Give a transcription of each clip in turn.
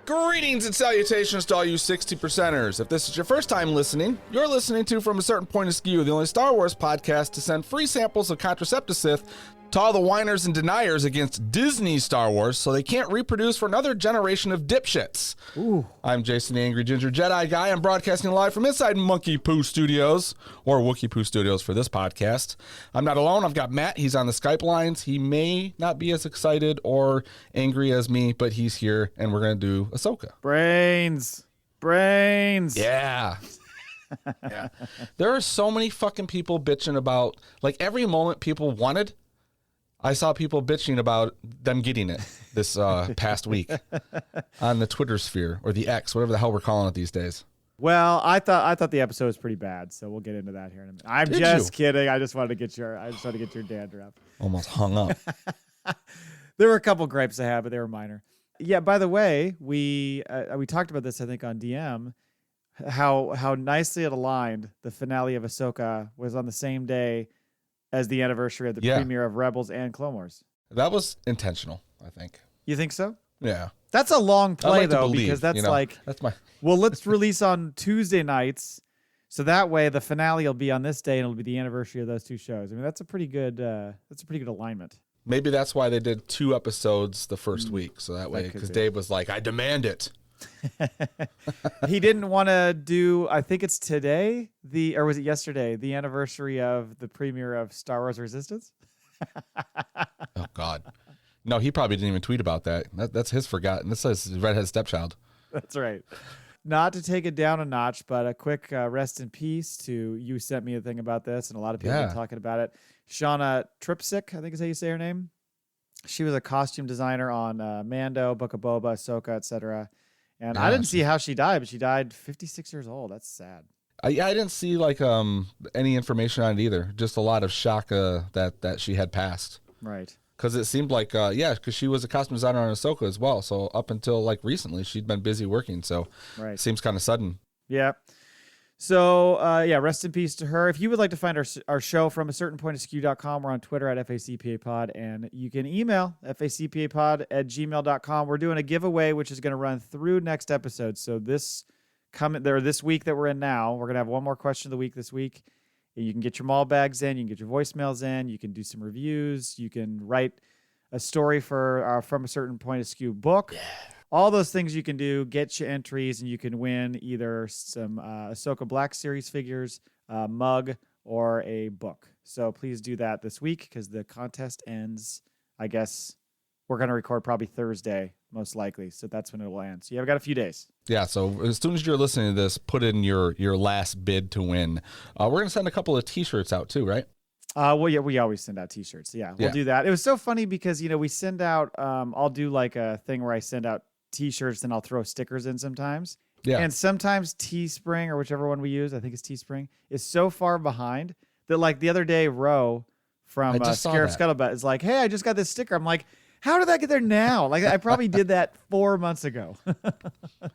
Greetings and salutations to all you 60%ers. If this is your first time listening, you're listening to From a Certain Point of Skew, the only Star Wars podcast to send free samples of Contracepticith to all the whiners and deniers against Disney Star Wars so they can't reproduce for another generation of dipshits. Ooh. I'm Jason, the Angry Ginger Jedi Guy. I'm broadcasting live from inside Monkey Poo Studios, or Wookie Poo Studios for this podcast. I'm not alone. I've got Matt. He's on the Skype lines. He may not be as excited or angry as me, but he's here, and we're going to do Ahsoka. Brains. Yeah. Yeah. There are so many fucking people bitching about, like, every moment people wanted, I saw people bitching about them getting it this past week on the Twitter sphere, or the X, whatever the hell we're calling it these days. Well, I thought the episode was pretty bad, so we'll get into that here in a minute. I'm just kidding. I just wanted to get your dander up. Almost hung up. There were a couple gripes I had, but they were minor. Yeah. By the way, we talked about this, I think, on DM. How nicely it aligned. The finale of Ahsoka was on the same day as the anniversary of the premiere of Rebels and Clone Wars. That was intentional, I think. You think so? Yeah. That's a long play, like though, because that's that's my. Well, let's release on Tuesday nights, so that way the finale will be on this day, and it'll be the anniversary of those two shows. I mean, that's a pretty good alignment. Maybe that's why they did 2 episodes the first week, so that way, because Dave was like, "I demand it." He didn't want to do, I think it's today, or was it yesterday, the anniversary of the premiere of Star Wars Resistance? Oh, God. No, he probably didn't even tweet about that. That's his forgotten. This says redhead stepchild. That's right. Not to take it down a notch, but a quick rest in peace to, you sent me a thing about this, and a lot of people have been talking about it. Shauna Tripsick, I think is how you say her name. She was a costume designer on Mando, Book of Boba, Ahsoka, etc. And I didn't see how she died, but she died 56 years old. That's sad. I didn't see like any information on it either. Just a lot of shock that she had passed. Right. Because it seemed like, because she was a costume designer on Ahsoka as well. So up until like recently, she'd been busy working. So it seems kind of sudden. Yeah. So, rest in peace to her. If you would like to find our show from a certain point of skew.com, we're on Twitter at FACPApod, and you can email facpapod@gmail.com. We're doing a giveaway, which is going to run through next episode. So this week that we're in now, we're going to have one more question of the week this week. You can get your Maul bags in, you can get your voicemails in, you can do some reviews, you can write a story for From a Certain Point of Skew book. Yeah. All those things you can do, get your entries, and you can win either some Ahsoka Black Series figures, a mug, or a book. So please do that this week, because the contest ends, I guess, we're going to record probably Thursday, most likely. So that's when it will end. So you've got a few days. Yeah, so as soon as you're listening to this, put in your last bid to win. We're going to send a couple of T-shirts out too, right? We always send out T-shirts. Yeah, we'll do that. It was so funny because, we send out, I'll do like a thing where I send out T-shirts, and I'll throw stickers in sometimes. Yeah. And sometimes Teespring, or whichever one we use, I think it's Teespring, is so far behind that, like, the other day, Ro from Scarab Scuttlebutt is like, "Hey, I just got this sticker." I'm like, how did that get there now? Like, I probably did that 4 months ago.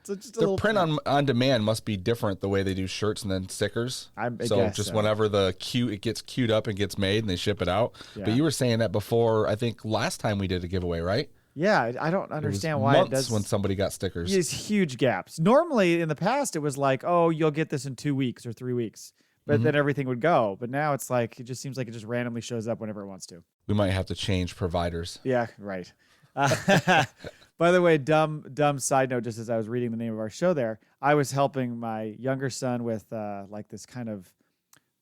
So just the print on demand must be different the way they do shirts and then stickers. I guess whenever it gets queued up and gets made and they ship it out. Yeah. But you were saying that before, I think last time we did a giveaway, right? Yeah, I don't understand why it does. When somebody got stickers. There's huge gaps. Normally, in the past, it was like, oh, you'll get this in 2 weeks or 3 weeks. But then everything would go. But now it's like, it just seems like it just randomly shows up whenever it wants to. We might have to change providers. Yeah, right. By the way, dumb side note, just as I was reading the name of our show there, I was helping my younger son with like this kind of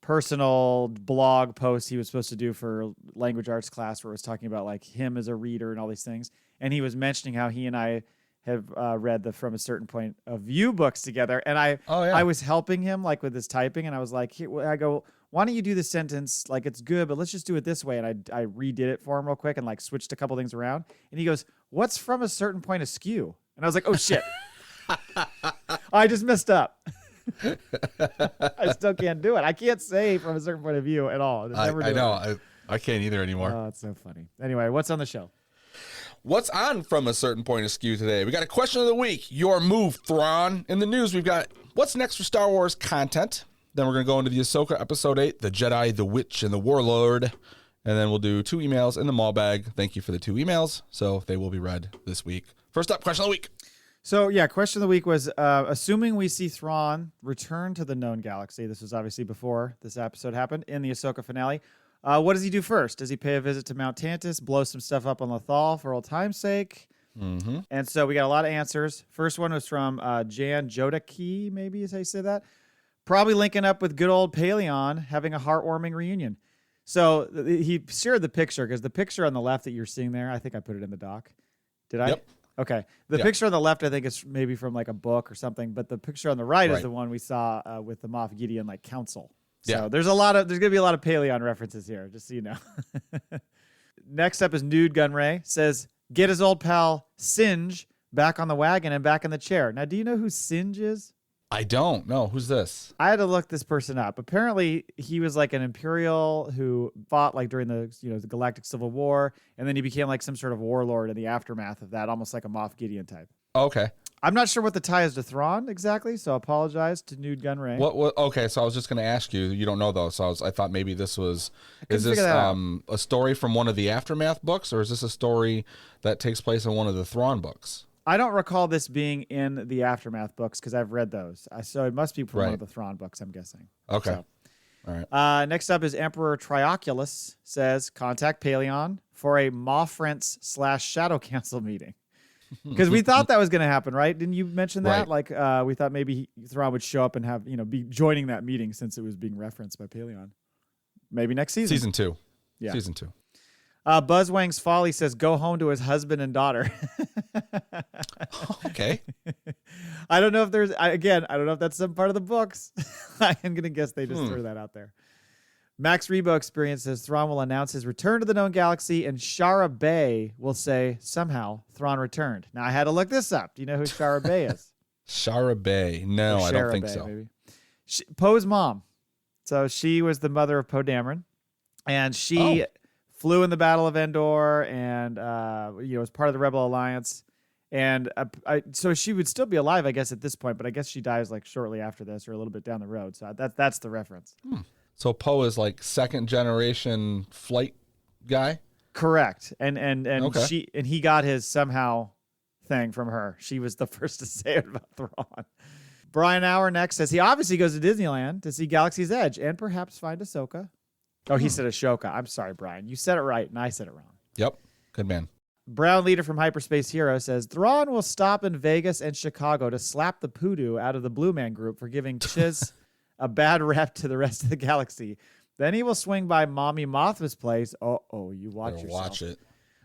personal blog post he was supposed to do for language arts class, where it was talking about like him as a reader and all these things. And he was mentioning how he and I have read the From a Certain Point of View books together. And I was helping him like with his typing, and I was like, I go, why don't you do the sentence? Like, it's good, but let's just do it this way. And I redid it for him real quick and like switched a couple things around. And he goes, "What's from a certain point of skew?" And I was like, oh shit. I just messed up. I still can't do it. I can't say from a certain point of view at all. I know. I can't either anymore. Oh, it's so funny. Anyway, what's on the show? What's on From a Certain Point of Skew today? We got a question of the week. Your move, Thrawn. In the news, we've got what's next for Star Wars content. Then we're going to go into the Ahsoka Episode 8, The Jedi, the Witch, and the Warlord. And then we'll do 2 emails in the Maul Bag. Thank you for the 2 emails. So they will be read this week. First up, question of the week. So, yeah, question of the week was, assuming we see Thrawn return to the known galaxy, this was obviously before this episode happened, in the Ahsoka finale, what does he do first? Does he pay a visit to Mount Tantus, blow some stuff up on Lothal for old time's sake? Mm-hmm. And so we got a lot of answers. First one was from Jan Jodaki, maybe is how you say that. Probably linking up with good old Paleon, having a heartwarming reunion. So he shared the picture, because the picture on the left that you're seeing there, I think I put it in the doc. Did I? Yep. Okay. The picture on the left, I think, is maybe from like a book or something, but the picture on the right is the one we saw with the Moff Gideon like council. So there's going to be a lot of Paleon references here, just so you know. Next up is Nude Gunray, says, get his old pal Singe back on the wagon and back in the chair. Now, do you know who Singe is? I don't know. Who's this? I had to look this person up. Apparently, he was like an Imperial who fought like during the the Galactic Civil War, and then he became like some sort of warlord in the aftermath of that, almost like a Moff Gideon type. Okay. I'm not sure what the tie is to Thrawn exactly, so I apologize to Nude Gunray. What? Okay, so I was just going to ask you. You don't know though, so I thought maybe this was. Is this a story from one of the Aftermath books, or is this a story that takes place in one of the Thrawn books? I don't recall this being in the Aftermath books because I've read those. So it must be from one of the Thrawn books, I'm guessing. Okay. So. All right. Next up is Emperor Trioculus says, contact Paleon for a Maw-Frence/Shadow Council meeting. Because we thought that was going to happen, right? Didn't you mention that? Right. Like we thought maybe Thrawn would show up and have, be joining that meeting since it was being referenced by Paleon. Maybe next season. Season 2. Yeah. Season 2. Buzzwang's Folly says, go home to his husband and daughter. Okay. I don't know if I don't know if that's some part of the books. I am going to guess they just threw that out there. Max Rebo Experience says Thrawn will announce his return to the known galaxy, and Shara Bay will say, somehow, Thrawn returned. Now, I had to look this up. Do you know who Shara Bay is? Shara Bay. No, I don't think so. Maybe. Poe's mom. So she was the mother of Poe Dameron, and she flew in the Battle of Endor and was part of the Rebel Alliance. And so she would still be alive, I guess, at this point, but I guess she dies like shortly after this or a little bit down the road. So that's the reference. So Poe is like second generation flight guy? Correct. And he got his somehow thing from her. She was the first to say it about Thrawn. Brian Hour next says he obviously goes to Disneyland to see Galaxy's Edge and perhaps find Ahsoka. Oh, he said Ashoka. I'm sorry, Brian. You said it right, and I said it wrong. Yep. Good man. Brown Leader from Hyperspace Hero says, Thrawn will stop in Vegas and Chicago to slap the poodoo out of the Blue Man Group for giving Chiz a bad rep to the rest of the galaxy. Then he will swing by Mommy Mothma's place. Oh, you watch yourself. Watch it.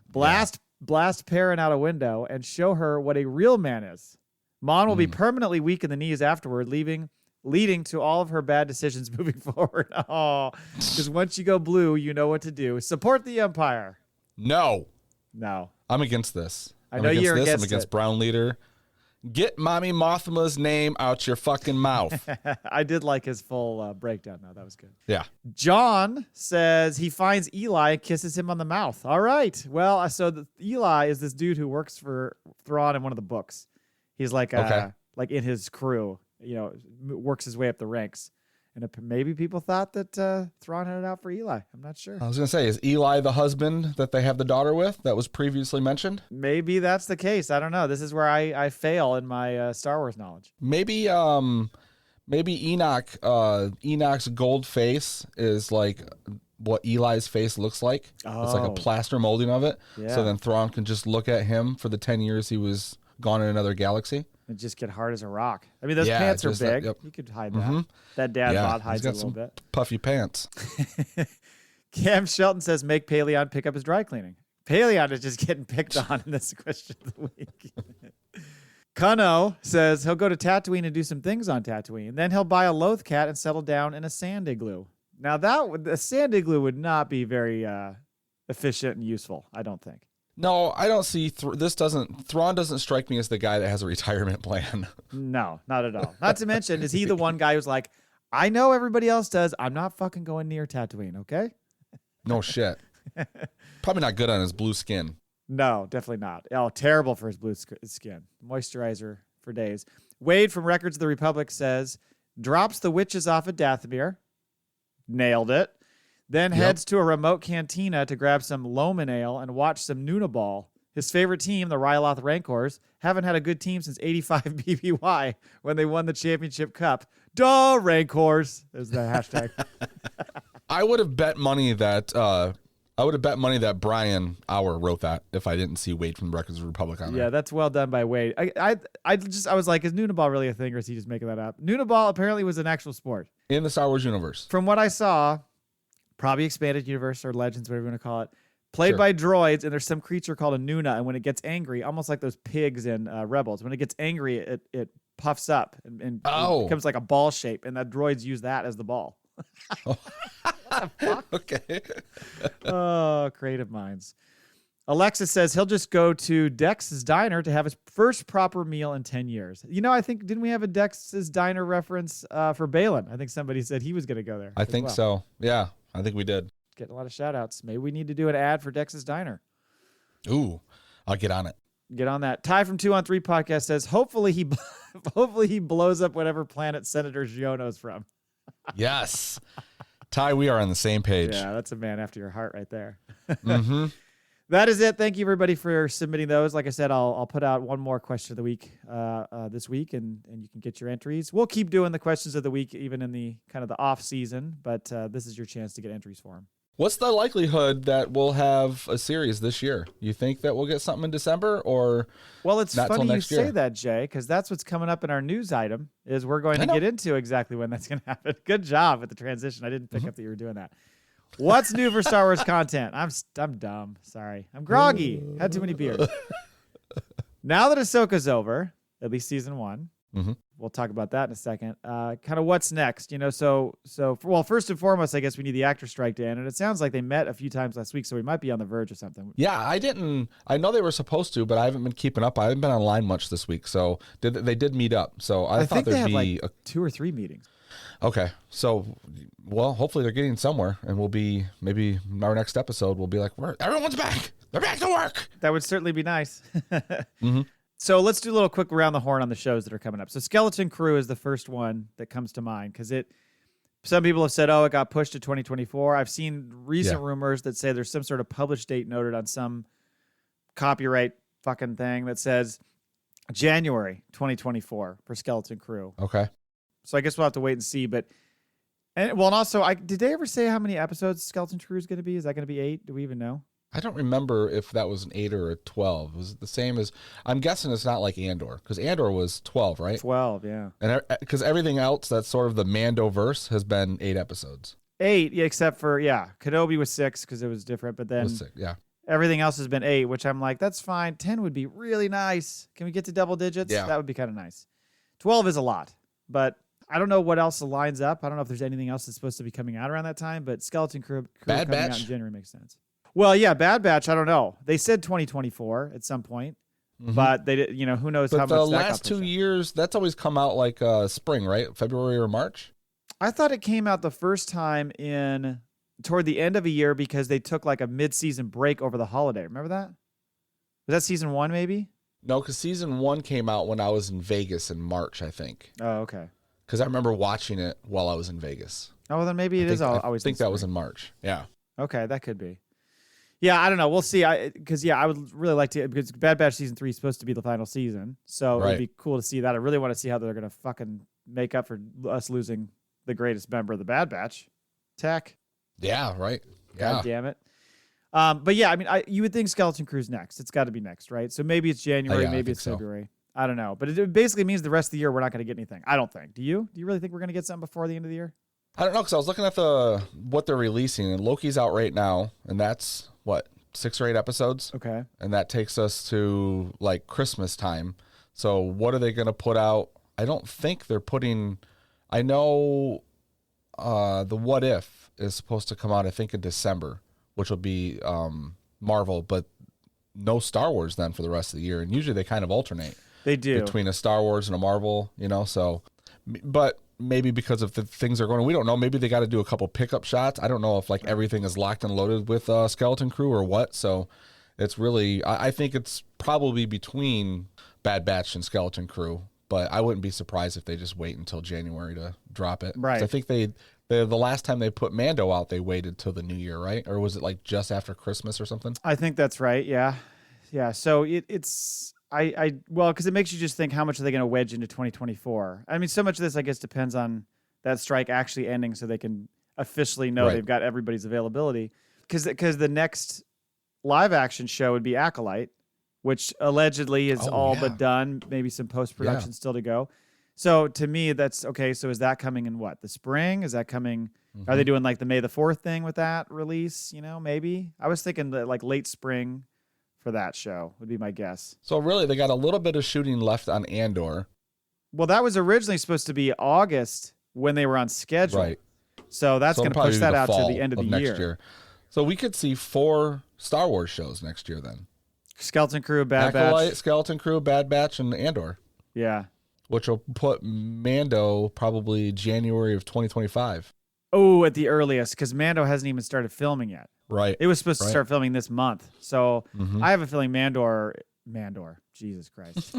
Blast Perrin out a window and show her what a real man is. Mon will be permanently weak in the knees afterward, leading to all of her bad decisions moving forward. Oh, because once you go blue, you know what to do. Support the Empire. No. I'm against this. I know you're against I'm against Brown Leader. Get Mommy Mothma's name out your fucking mouth. I did like his full breakdown, though. That was good. Yeah. John says he finds Eli and kisses him on the mouth. All right. Well, so Eli is this dude who works for Thrawn in one of the books. He's like like in his crew, works his way up the ranks. And maybe people thought that Thrawn had it out for Eli. I'm not sure. I was going to say, is Eli the husband that they have the daughter with that was previously mentioned? Maybe that's the case. I don't know. This is where I fail in my Star Wars knowledge. Maybe Enoch's gold face is like what Eli's face looks like. Oh. It's like a plaster molding of it. Yeah. So then Thrawn can just look at him for the 10 years he was gone in another galaxy. And just get hard as a rock. I mean, those pants are big. You could hide that. That dad bod hides a little bit. Puffy pants. Cam Shelton says, make Paleon pick up his dry cleaning. Paleon is just getting picked on in this question of the week. Kano says he'll go to Tatooine and do some things on Tatooine. Then he'll buy a Loth cat and settle down in a sand igloo. Now, a sand igloo would not be very efficient and useful, I don't think. No, I don't see Thrawn doesn't strike me as the guy that has a retirement plan. No, not at all. Not to mention, is he the one guy who's like, I know everybody else does. I'm not fucking going near Tatooine, okay? No shit. Probably not good on his blue skin. No, definitely not. Oh, terrible for his blue skin. Moisturizer for days. Wade from Records of the Republic says, drops the witches off at Dathomir. Nailed it. Then heads to a remote cantina to grab some Loman ale and watch some Nunaball. His favorite team, the Ryloth Rancors, haven't had a good team since 85 BBY when they won the championship cup. Duh, Rancors is the hashtag. I would have bet money that Brian Auer wrote that if I didn't see Wade from the Records of the Republic on there. Yeah, that's well done by Wade. I was like, is Noonaball really a thing, or is he just making that up? Noonaball apparently was an actual sport in the Star Wars universe. From what I saw, probably expanded universe or legends, whatever you want to call it. Played by droids, and there's some creature called a Nuna, and when it gets angry, almost like those pigs in Rebels, when it gets angry, it puffs up and it becomes like a ball shape, and the droids use that as the ball. Okay. Oh, creative minds. Alexis says he'll just go to Dex's Diner to have his first proper meal in 10 years. You know, I think, didn't we have a Dex's Diner reference for Baylan? I think somebody said he was going to go there. I think so. Yeah, I think we did. Getting a lot of shout outs. Maybe we need to do an ad for Dex's Diner. Ooh, I'll get on it. Get on that. Ty from 2 on 3 podcast says, hopefully he blows up whatever planet Senator Giono's from. Yes. Ty, we are on the same page. Yeah, that's a man after your heart right there. Mm-hmm. That is it. Thank you, everybody, for submitting those. Like I said, I'll put out one more question of the week this week, and you can get your entries. We'll keep doing the questions of the week, even in the kind of the off season, but this is your chance to get entries for them. What's the likelihood that we'll have a series this year? You think that we'll get something in December, or well, it's not funny till you next year? Say that, Jay, because that's what's coming up in our news item. Is we're going to get into exactly when that's going to happen. Good job with the transition. I didn't pick up that you were doing that. What's new for Star Wars content? I'm dumb. Sorry, I'm groggy. Had too many beers. Now that Ahsoka's over, at least season 1. Mm-hmm. We'll talk about that in a second. Kind of what's next, you know? Well, first and foremost, I guess we need the actor strike to end, and it sounds like they met a few times last week, so we might be on the verge of something. Yeah, I know they were supposed to, but I haven't been keeping up. I haven't been online much this week, so they did meet up. So I thought think they there'd have be like 2 or 3 meetings. Okay, so well, hopefully they're getting somewhere, and we'll be maybe our next episode will be like, everyone's back. They're back to work. That would certainly be nice. Mm-hmm. So let's do a little quick around the horn on the shows that are coming up. So Skeleton Crew is the first one that comes to mind because some people have said, it got pushed to 2024. I've seen recent rumors that say there's some sort of published date noted on some copyright fucking thing that says January 2024 for Skeleton Crew. Okay. So I guess we'll have to wait and see. And also, did they ever say how many episodes Skeleton Crew is going to be? Is that going to be 8? Do we even know? I don't remember if that was an 8 or a 12. Was it the same as? I'm guessing it's not like Andor, because Andor was 12, right? 12, yeah. And because everything else that's sort of the Mando verse has been 8 episodes. 8, yeah, except for Kenobi was 6 because it was different, but then 6, yeah. Everything else has been 8, which I'm like, that's fine. 10 would be really nice. Can we get to double digits? Yeah, that would be kind of nice. 12 is a lot, but I don't know what else lines up. I don't know if there's anything else that's supposed to be coming out around that time, but Skeleton Crew Bad coming Batch out in January makes sense. Well, yeah, Bad Batch, I don't know. They said 2024 at some point, but they did, who knows how much the that last 2 years, that's always come out like spring, right? February or March? I thought it came out the first time toward the end of a year because they took like a mid-season break over the holiday. Remember that? Was that season 1 maybe? No, because season 1 came out when I was in Vegas in March, I think. Oh, okay. Because I remember watching it while I was in Vegas. Oh, well, then maybe it is always. I think that was in March. Yeah. Okay, that could be. Yeah, I don't know. We'll see. I would really like to, because Bad Batch season 3 is supposed to be the final season, so it'd be cool to see that. I really want to see how they're gonna fucking make up for us losing the greatest member of the Bad Batch, Tech. Yeah. Right. God damn it. But yeah, I mean, you would think Skeleton Crew's next. It's got to be next, right? So maybe it's January, maybe it's February. I don't know, but it basically means the rest of the year we're not going to get anything. I don't think. Do you? Do you really think we're going to get something before the end of the year? I don't know, because I was looking at what they're releasing, and Loki's out right now, and that's what, 6 or 8 episodes. Okay, and that takes us to like Christmas time. So what are they going to put out? I don't think they're putting. I know the What If is supposed to come out, I think, in December, which will be Marvel, but no Star Wars then for the rest of the year. And usually they kind of alternate. They do. Between a Star Wars and a Marvel, so, but maybe because of the things are going, we don't know. Maybe they got to do a couple pickup shots. I don't know if like everything is locked and loaded with Skeleton Crew or what. So it's really, I think it's probably between Bad Batch and Skeleton Crew, but I wouldn't be surprised if they just wait until January to drop it. Right. I think the last time they put Mando out, they waited till the new year, right? Or was it like just after Christmas or something? I think that's right. Yeah. Yeah. So it's well, because it makes you just think, how much are they going to wedge into 2024? I mean, so much of this, I guess, depends on that strike actually ending, so they can officially know they've got everybody's availability. Because the next live action show would be Acolyte, which allegedly is but done. Maybe some post production still to go. So to me, that's okay. So is that coming in what, the spring? Is that coming? Are they doing like the May the 4th thing with that release? You know, maybe. I was thinking that like late spring for that show would be my guess. So really, they got a little bit of shooting left on Andor. Well, that was originally supposed to be August when they were on schedule. Right. So that's going to push that out to the end of the next year. So we could see 4 Star Wars shows next year then. Skeleton Crew, Bad Acolyte, Batch. Skeleton Crew, Bad Batch, and Andor. Yeah. Which will put Mando probably January of 2025. Oh, at the earliest, because Mando hasn't even started filming yet. Right. It was supposed to start filming this month. So I have a feeling Mandor, Jesus Christ.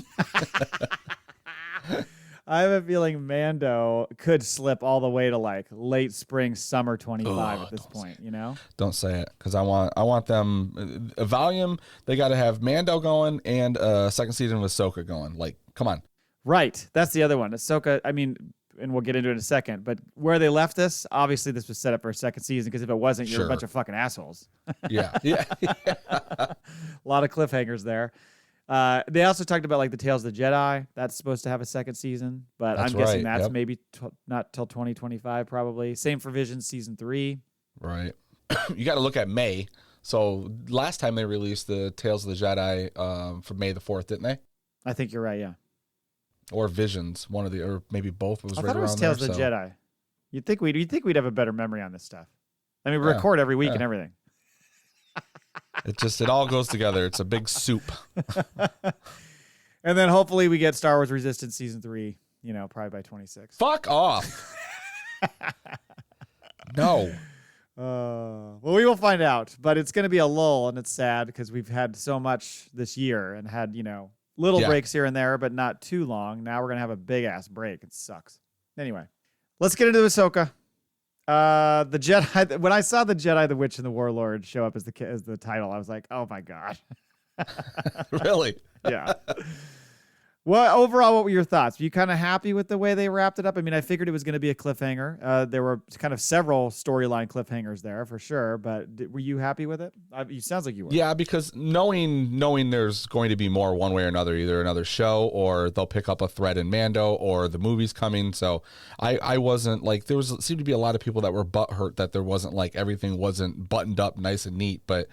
I have a feeling Mando could slip all the way to like late spring, summer 25 at this point, you know? Don't say it, because I want them, a volume, they got to have Mando going and a second season of Ahsoka going. Like, come on. Right. That's the other one. Ahsoka, I mean, and we'll get into it in a second, but where they left this, obviously this was set up for a second season, because if it wasn't, you're a bunch of fucking assholes. Yeah. A lot of cliffhangers there. They also talked about like the Tales of the Jedi. That's supposed to have a second season, but I'm guessing that's maybe not till 2025 probably. Same for Vision season 3. Right. You got to look at May. So last time they released the Tales of the Jedi for May the 4th, didn't they? I think you're right, yeah. Or Visions, one of the, or maybe both. I thought it was Tales of the Jedi. You'd think we'd have a better memory on this stuff. I mean, we record every week and everything. It all goes together. It's a big soup. And then hopefully we get Star Wars Resistance season 3, you know, probably by 26. Fuck off. No. Well, we will find out, but it's going to be a lull, and it's sad because we've had so much this year and had, you know, little breaks here and there, but not too long. Now we're going to have a big ass break. It sucks. Anyway, let's get into Ahsoka. The Jedi. When I saw the Jedi, the Witch and the Warlord show up as the title, I was like, "Oh my god!" Really? Yeah. Well, overall, what were your thoughts? Were you kind of happy with the way they wrapped it up? I mean, I figured it was going to be a cliffhanger. There were kind of several storyline cliffhangers there for sure, but were you happy with it? You sounds like you were. Yeah, because knowing there's going to be more one way or another, either another show or they'll pick up a thread in Mando or the movie's coming. So I wasn't like, seemed to be a lot of people that were butthurt that there wasn't like everything wasn't buttoned up nice and neat, but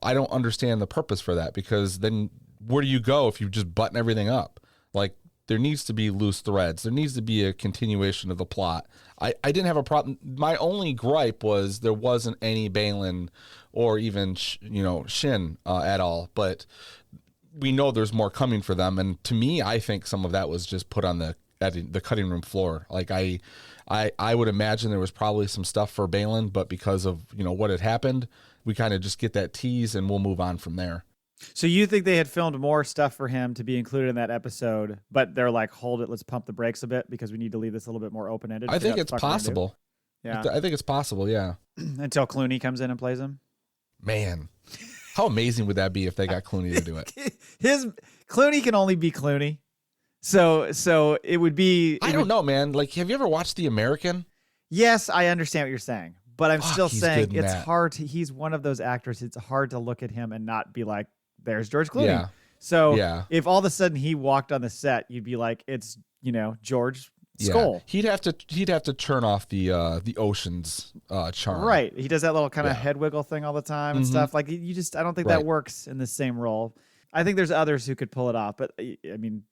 I don't understand the purpose for that, because then where do you go if you just button everything up? Like, there needs to be loose threads. There needs to be a continuation of the plot. I didn't have a problem. My only gripe was there wasn't any Baylan or even, Shin at all. But we know there's more coming for them. And to me, I think some of that was just put on the cutting room floor. Like, I would imagine there was probably some stuff for Baylan, but because of, what had happened, we kind of just get that tease and we'll move on from there. So you think they had filmed more stuff for him to be included in that episode, but they're like, hold it, let's pump the brakes a bit because we need to leave this a little bit more open-ended? I think it's possible. Yeah. I think it's possible, yeah. Until Clooney comes in and plays him? Man, how amazing would that be if they got Clooney to do it? Clooney can only be Clooney. So it would be... I don't know, man. Like, have you ever watched The American? Yes, I understand what you're saying. But I'm still saying it's hard. He's one of those actors. It's hard to look at him and not be like, there's George Clooney. Yeah. So if all of a sudden he walked on the set, you'd be like, it's, George Skull. He'd have to turn off the Ocean's charm. Right. He does that little kind of head wiggle thing all the time and stuff. Like, I don't think that works in the same role. I think there's others who could pull it off. But I mean,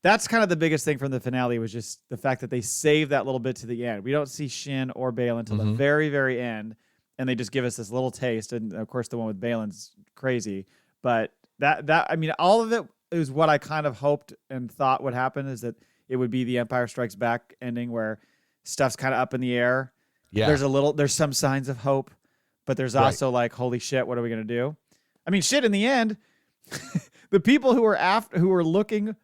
that's kind of the biggest thing from the finale, was just the fact that they saved that little bit to the end. We don't see Shin or Baylan until the very, very end. And they just give us this little taste. And of course, the one with Baylan's crazy. But I mean, all of it is what I kind of hoped and thought would happen, is that it would be the Empire Strikes Back ending where stuff's kind of up in the air. Yeah. There's some signs of hope, but there's also like, holy shit, what are we going to do? I mean, shit, in the end, the people who were looking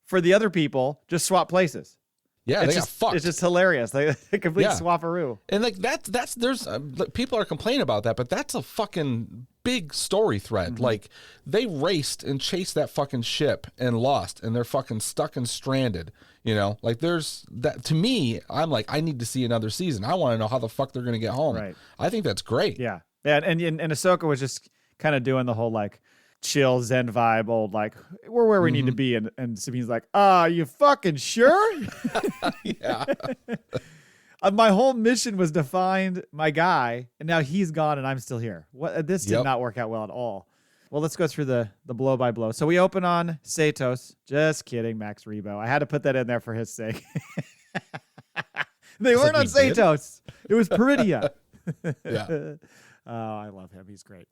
for the other people just swap places. Yeah, they got fucked. It's just hilarious. They complete swapperoo. And like there's people are complaining about that, but that's a fucking big story thread. Like, they raced and chased that fucking ship and lost, and they're fucking stuck and stranded. You know, like, there's that. To me, I'm like, I need to see another season. I want to know how the fuck they're gonna get home. Right. I think that's great. Yeah. And Ahsoka was just kind of doing the whole like chill Zen vibe, old like, we're where we need to be, and Sabine's like, you fucking sure? Yeah. My whole mission was to find my guy, and now he's gone, and I'm still here. This did not work out well at all. Well, let's go through the blow by blow. So we open on Satos. Just kidding, Max Rebo. I had to put that in there for his sake. They weren't on Satos. It was Peridia. Yeah. Oh, I love him. He's great.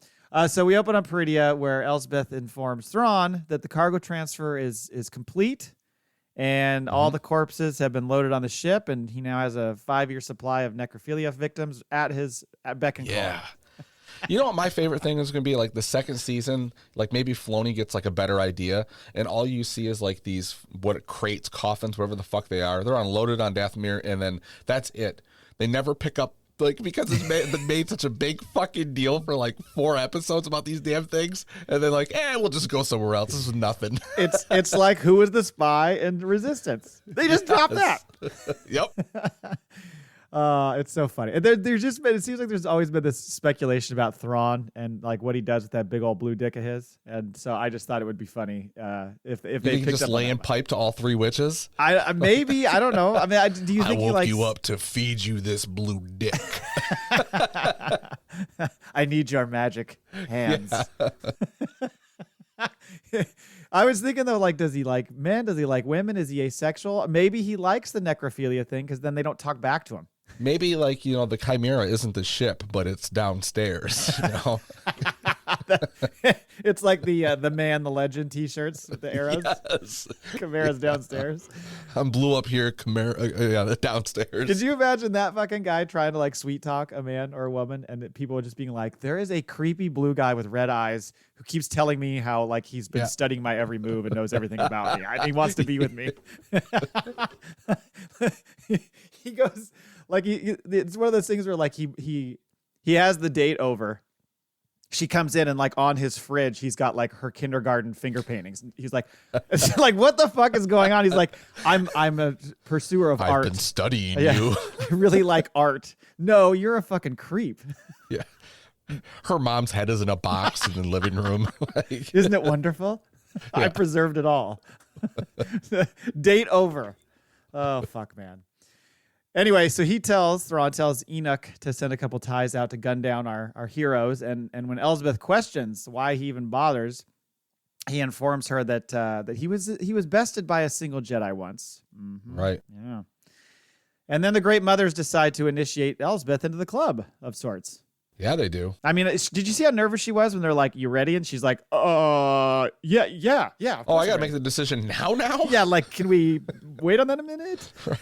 So we open on Peridia, where Elsbeth informs Thrawn that the cargo transfer is complete, and all the corpses have been loaded on the ship, and he now has a 5-year supply of necrophilia victims at beck and call. Yeah. You know what my favorite thing is going to be? Like, the second season, like, maybe Filoni gets like a better idea, and all you see is like these crates, coffins, whatever the fuck they are. They're unloaded on Dathomir, and then that's it. They never pick up, like, because it's made such a big fucking deal for like 4 episodes about these damn things, and they're like, we'll just go somewhere else. This is nothing. It's like, who was the spy in Resistance? They just dropped that. Yep. It's so funny. And there's just been, it seems like there's always been this speculation about Thrawn and like what he does with that big old blue dick of his. And so I just thought it would be funny if they picked just up laying pipe to all 3 witches. I maybe, I don't know. I mean, do you think I he woke likes you up to feed you this blue dick? I need your magic hands. I was thinking though, like, does he like men? Does he like women? Is he asexual? Maybe he likes the necrophilia thing because then they don't talk back to him. Maybe, like, you know, the Chimera isn't the ship, but it's downstairs. You know? It's like the Man, the Legend T-shirts with the arrows. Yes. Chimera's downstairs. I'm blue up here, Chimera downstairs. Could you imagine that fucking guy trying to like sweet talk a man or a woman, and people just being like, "There is a creepy blue guy with red eyes who keeps telling me how like he's been studying my every move and knows everything about me. He wants to be with me." He goes like it's one of those things where like he has the date over. She comes in and like on his fridge, he's got like her kindergarten finger paintings. He's like, it's like, what the fuck is going on? He's like, I'm a pursuer of art. I've been studying you. I really like art. No, you're a fucking creep. Yeah. Her mom's head is in a box in the living room. Like, isn't it wonderful? Yeah. I preserved it all. Date over. Oh, fuck, man. Anyway, so Thrawn tells Enoch to send a couple ties out to gun down our heroes. And when Elsbeth questions why he even bothers, he informs her that he was bested by a single Jedi once. Mm-hmm. Right. Yeah. And then the Great Mothers decide to initiate Elsbeth into the club of sorts. Yeah, they do. I mean, did you see how nervous she was when they're like, "You ready?" And she's like, yeah. Oh, I got to make the decision now? Yeah, like, can we wait on that a minute? Right.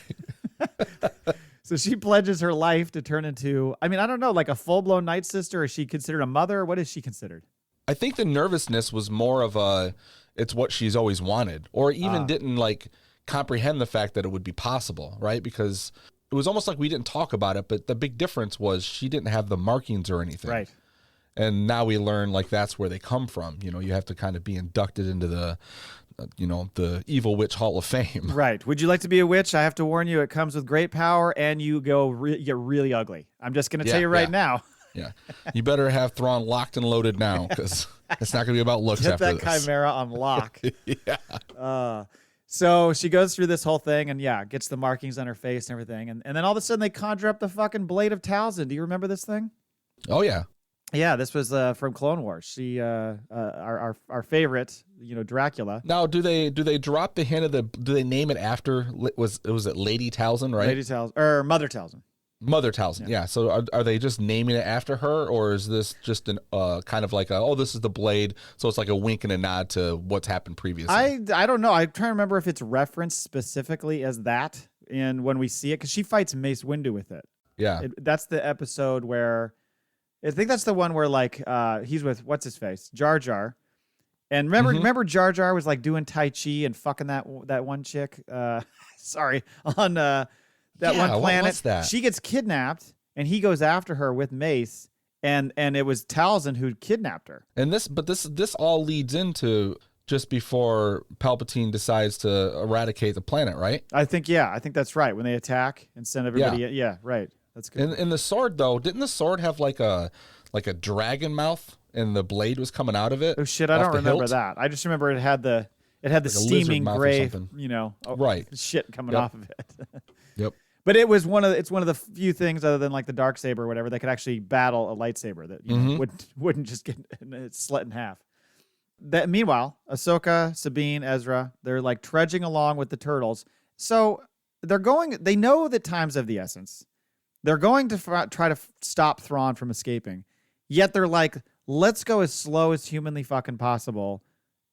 So she pledges her life to turn into, I mean, I don't know, like a full-blown Night Sister. Is she considered a mother? What is she considered? I think the nervousness was more of it's what she's always wanted, or even didn't like comprehend the fact that it would be possible, right? Because it was almost like we didn't talk about it, but the big difference was she didn't have the markings or anything. Right. And now we learn like that's where they come from. You know, you have to kind of be inducted into the Evil Witch Hall of Fame. Right. Would you like to be a witch? I have to warn you, it comes with great power, and you get really ugly. I'm just going to tell you right now. Yeah. You better have Thrawn locked and loaded now, because it's not going to be about looks Get after that this. Chimera on lock. Yeah. So she goes through this whole thing and gets the markings on her face and everything. And then all of a sudden they conjure up the fucking Blade of Talzin. Do you remember this thing? Oh, yeah. Yeah, this was from Clone Wars. She, our favorite, Dracula. Now, do they drop the hint of do they name it after, was it Lady Talzin, right? Lady Talzin, or Mother Talzin. Mother Talzin, yeah. So are they just naming it after her, or is this just an kind of like this is the blade, so it's like a wink and a nod to what's happened previously? I don't know. I'm trying to remember if it's referenced specifically as that when we see it, because she fights Mace Windu with it. Yeah. That's the episode where, I think that's the one where like he's with what's his face, Jar Jar, and remember Jar Jar was like doing Tai Chi and fucking that one chick. Sorry, on that one planet. What's that? She gets kidnapped and he goes after her with Mace, and it was Talzin who kidnapped her. And this all leads into just before Palpatine decides to eradicate the planet, right? I think that's right. When they attack and send everybody, yeah right. That's good. And the sword though, didn't the sword have like a dragon mouth and the blade was coming out of it? Oh shit, I don't remember that. I just remember it had the steaming gray, right, shit coming off of it. Yep. But it's one of the few things other than like the dark saber or whatever that could actually battle a lightsaber that wouldn't just get slit in half. That meanwhile, Ahsoka, Sabine, Ezra, they're like trudging along with the turtles. So they know that time's of the essence. They're going to try to stop Thrawn from escaping. Yet they're like, let's go as slow as humanly fucking possible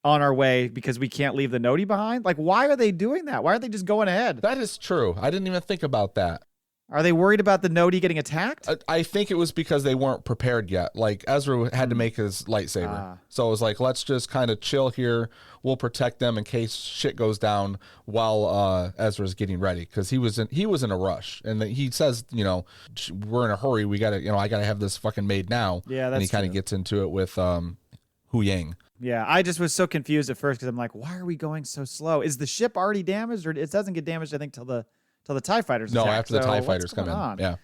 on our way because we can't leave the Noti behind. Like, why are they doing that? Why aren't they just going ahead? That is true. I didn't even think about that. Are they worried about the Noti getting attacked? I think it was because they weren't prepared yet. Like, Ezra had to make his lightsaber. So it was like, let's just kind of chill here. We'll protect them in case shit goes down while Ezra's getting ready. Because he was in a rush. And he says, we're in a hurry. We got to, I got to have this fucking made now. Yeah, that's And he kind of gets into it with Hu Yang. Yeah, I just was so confused at first because I'm like, why are we going so slow? Is the ship already damaged? Or it doesn't get damaged, I think, till the TIE fighters attack. After the TIE fighters come in. Yeah.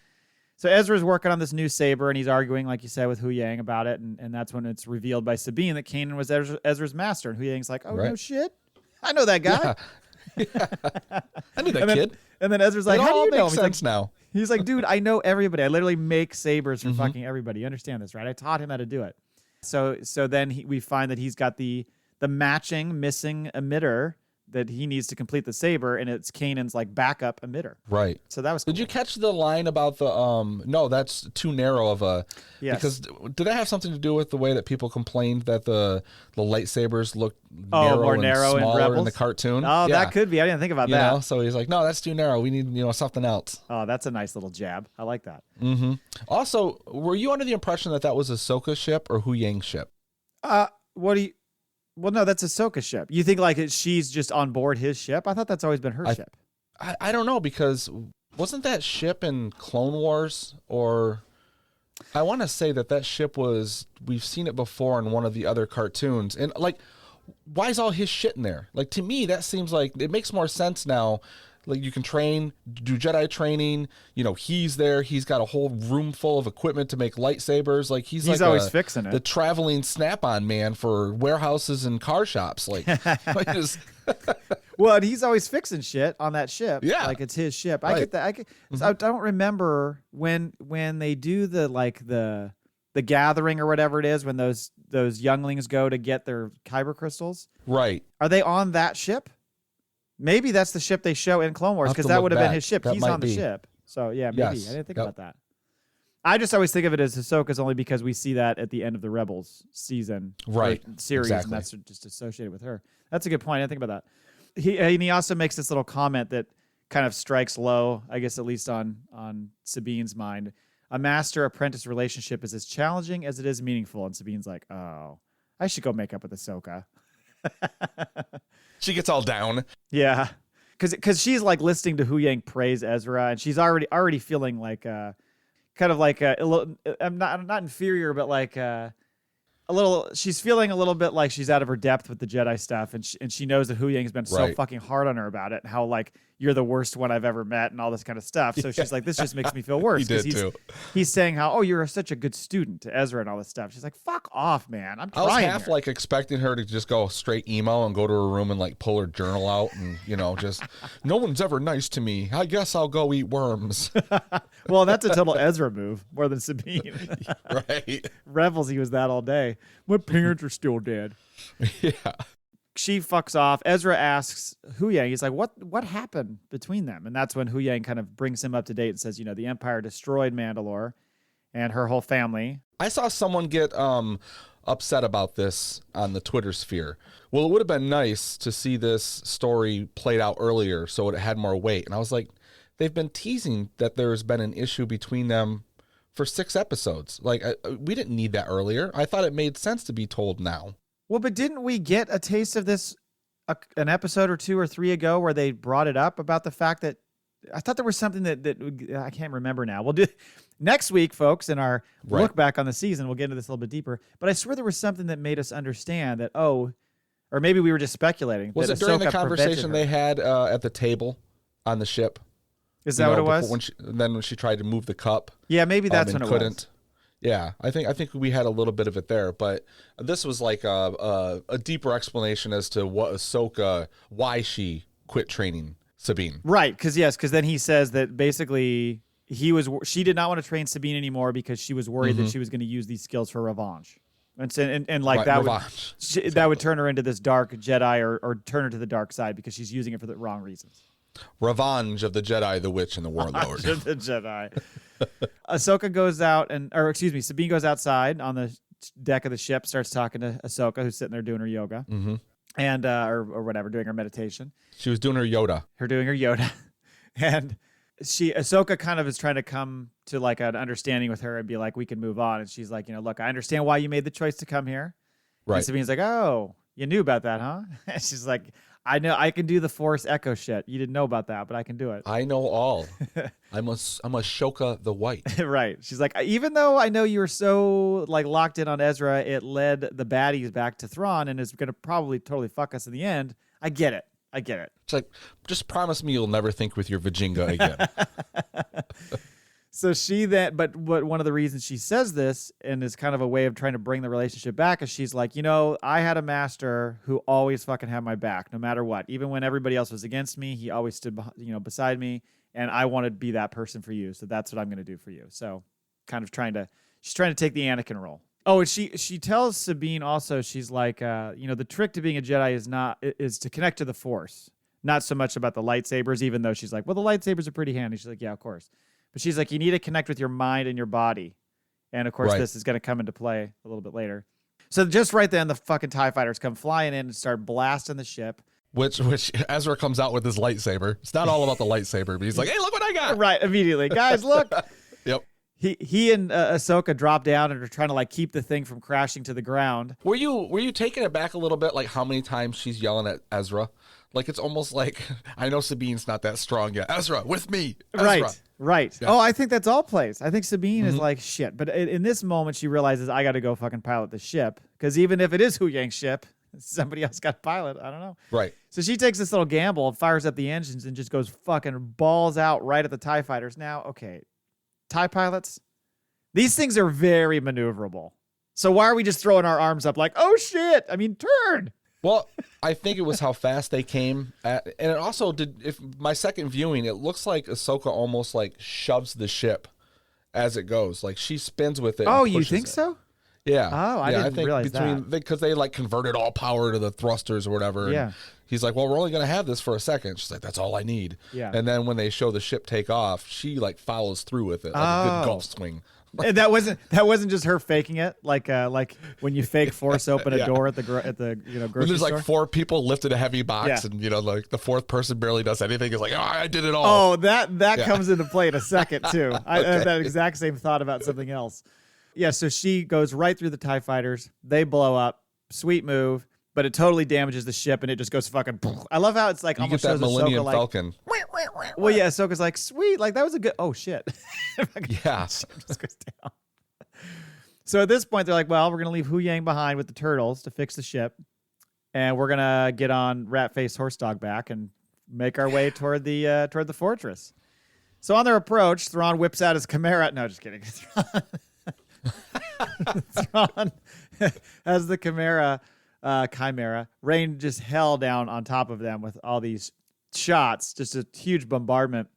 So Ezra's working on this new saber, and he's arguing, like you said, with Hu Yang about it, and that's when it's revealed by Sabine that Kanan was Ezra's master, and Hu Yang's like, oh, no shit. I know that guy. Yeah. I knew that kid. And then Ezra's like, how do you know him? Makes sense now. He's like, dude, I know everybody. I literally make sabers for fucking everybody. You understand this, right? I taught him how to do it. So then we find that he's got the matching missing emitter that he needs to complete the saber, and it's Kanan's like backup emitter. Right. So that was cool. Did you catch the line about the no, that's too narrow of a because did that have something to do with the way that people complained that the lightsabers looked more narrow and smaller in the cartoon? Oh, that could be. I didn't think about that. So he's like, no, that's too narrow. We need something else. Oh, that's a nice little jab. I like that. Mm-hmm. Also, were you under the impression that was Ahsoka's ship or Hu Yang's ship? Well, no, that's Ahsoka's ship. You think like she's just on board his ship? I thought that's always been her ship. I don't know, because wasn't that ship in Clone Wars? Or I want to say that ship we've seen it before in one of the other cartoons. And like, why is all his shit in there? Like, to me, that seems like it makes more sense now. Like, you can do Jedi training. He's there. He's got a whole room full of equipment to make lightsabers. Like, he's like always fixing it. The traveling Snap-on man for warehouses and car shops. Like, well, and he's always fixing shit on that ship. Yeah, like it's his ship. Right. I get that. I don't remember when they do the gathering or whatever it is when those younglings go to get their kyber crystals. Right. Are they on that ship? Maybe that's the ship they show in Clone Wars because that would have been his ship. He's on the ship. So, yeah, maybe. Yes. I didn't think about that. I just always think of it as Ahsoka's only because we see that at the end of the Rebels season. Right. Series, exactly. And that's just associated with her. That's a good point. I didn't think about that. He also makes this little comment that kind of strikes low, I guess at least on Sabine's mind. A master-apprentice relationship is as challenging as it is meaningful. And Sabine's like, oh, I should go make up with Ahsoka. She gets all down. Yeah, because she's like listening to Hu Yang praise Ezra, and she's already feeling like kind of like I'm not inferior, but like a little. She's feeling a little bit like she's out of her depth with the Jedi stuff, and she knows that Hu Yang's been so fucking hard on her about it, and how like you're the worst one I've ever met, and all this kind of stuff. So she's like, this just makes me feel worse. He did too. He's saying how you're such a good student to Ezra and all this stuff. She's like, fuck off, man. I'm trying. I was half like expecting her to just go straight emo and go to her room and like pull her journal out and just no one's ever nice to me. I guess I'll go eat worms. Well, that's a total Ezra move more than Sabine. Right. Rebels, he was that all day. My parents are still dead. Yeah. She fucks off. Ezra asks Hu Yang, he's like, what happened between them? And that's when Hu Yang kind of brings him up to date and says, the Empire destroyed Mandalore and her whole family. I saw someone get upset about this on the Twitter sphere. Well, it would have been nice to see this story played out earlier so it had more weight. And I was like, they've been teasing that there's been an issue between them for 6 episodes. Like, we didn't need that earlier. I thought it made sense to be told now. Well, but didn't we get a taste of this an episode or 2 or 3 ago where they brought it up about the fact that I thought there was something that I can't remember now. We'll do next week, folks, in our look back on the season. We'll get into this a little bit deeper. But I swear there was something that made us understand that, or maybe we were just speculating. Was it during the conversation they had at the table on the ship? Is that what it was? When she tried to move the cup. Yeah, maybe that's when it was. Yeah, I think we had a little bit of it there, but this was like a deeper explanation as to what Ahsoka, why she quit training Sabine. Right, because then he says that basically she did not want to train Sabine anymore because she was worried that she was going to use these skills for revenge. And like that would turn her into this dark Jedi or turn her to the dark side because she's using it for the wrong reasons. Revenge of the Jedi, the Witch, and the Warlord. Revenge of the Jedi. Ahsoka goes out Sabine goes outside on the deck of the ship, starts talking to Ahsoka, who's sitting there doing her yoga, and or whatever, doing her meditation. She was doing her Yoda. And Ahsoka kind of is trying to come to like an understanding with her and be like, we can move on. And she's like, look, I understand why you made the choice to come here. Right. And Sabine's like, oh, you knew about that, huh? And she's like, I know I can do the Force Echo shit. You didn't know about that, but I can do it. I know all. I'm Ahsoka the White. Right. She's like, even though I know you were so like locked in on Ezra, it led the baddies back to Thrawn and is going to probably totally fuck us in the end. I get it. It's like, just promise me you'll never think with your Vajinga again. So but one of the reasons she says this, and is kind of a way of trying to bring the relationship back, is she's like, I had a master who always fucking had my back, no matter what. Even when everybody else was against me, he always stood, beside me, and I want to be that person for you. So that's what I'm going to do for you. So, kind of she's trying to take the Anakin role. Oh, and she tells Sabine also, she's like, the trick to being a Jedi is to connect to the Force, not so much about the lightsabers. Even though she's like, well, the lightsabers are pretty handy. She's like, yeah, of course. But she's like, you need to connect with your mind and your body. And, of course, this is going to come into play a little bit later. So just right then, the fucking TIE fighters come flying in and start blasting the ship. Which Ezra comes out with his lightsaber. It's not all about the lightsaber, but he's like, hey, look what I got. Right, immediately. Guys, look. Yep. He and Ahsoka drop down and are trying to like keep the thing from crashing to the ground. Were you taking it back a little bit, like how many times she's yelling at Ezra? Like it's almost like, I know Sabine's not that strong yet. Ezra, with me. Ezra. Right. Yeah. Oh, I think that's all plays. I think Sabine is like, shit. But in this moment, she realizes, I got to go fucking pilot the ship. Because even if it is Hu Yang's ship, somebody else got to pilot. I don't know. Right. So she takes this little gamble, fires up the engines, and just goes fucking balls out right at the TIE fighters. Now, okay, TIE pilots, these things are very maneuverable. So why are we just throwing our arms up like, oh, shit? I mean, turn. Well, I think it was how fast they came and it also if my second viewing, it looks like Ahsoka almost like shoves the ship as it goes. Like she spins with it. Oh, you think so? Yeah. Oh, I didn't realize that. Because they like converted all power to the thrusters or whatever. Yeah. And he's like, well, we're only going to have this for a second. She's like, that's all I need. Yeah. And then when they show the ship take off, she like follows through with it like a good golf swing. And that wasn't just her faking it, like when you fake force open a door at the grocery when there's store. like four people lifted a heavy box, and like the fourth person barely does anything. It's like, oh, I did it all. Oh, that comes into play in a second too. I had that exact same thought about something else. Yeah, so she goes right through the TIE fighters. They blow up. Sweet move, but it totally damages the ship, and it just goes fucking. I love how it's like you almost get that shows Millennium Ahsoka, Falcon. Well, yeah, Ahsoka's like, sweet, like that was a good. Oh shit. Yeah. Just goes down. So at this point, they're like, well, we're gonna leave Hu Yang behind with the turtles to fix the ship, and we're gonna get on Rat-Face Horsedog back and make our way toward the fortress. So on their approach, Thrawn whips out his Chimera. No, just kidding. Thrawn has the Chimera rain just hell down on top of them with all these shots, just a huge bombardment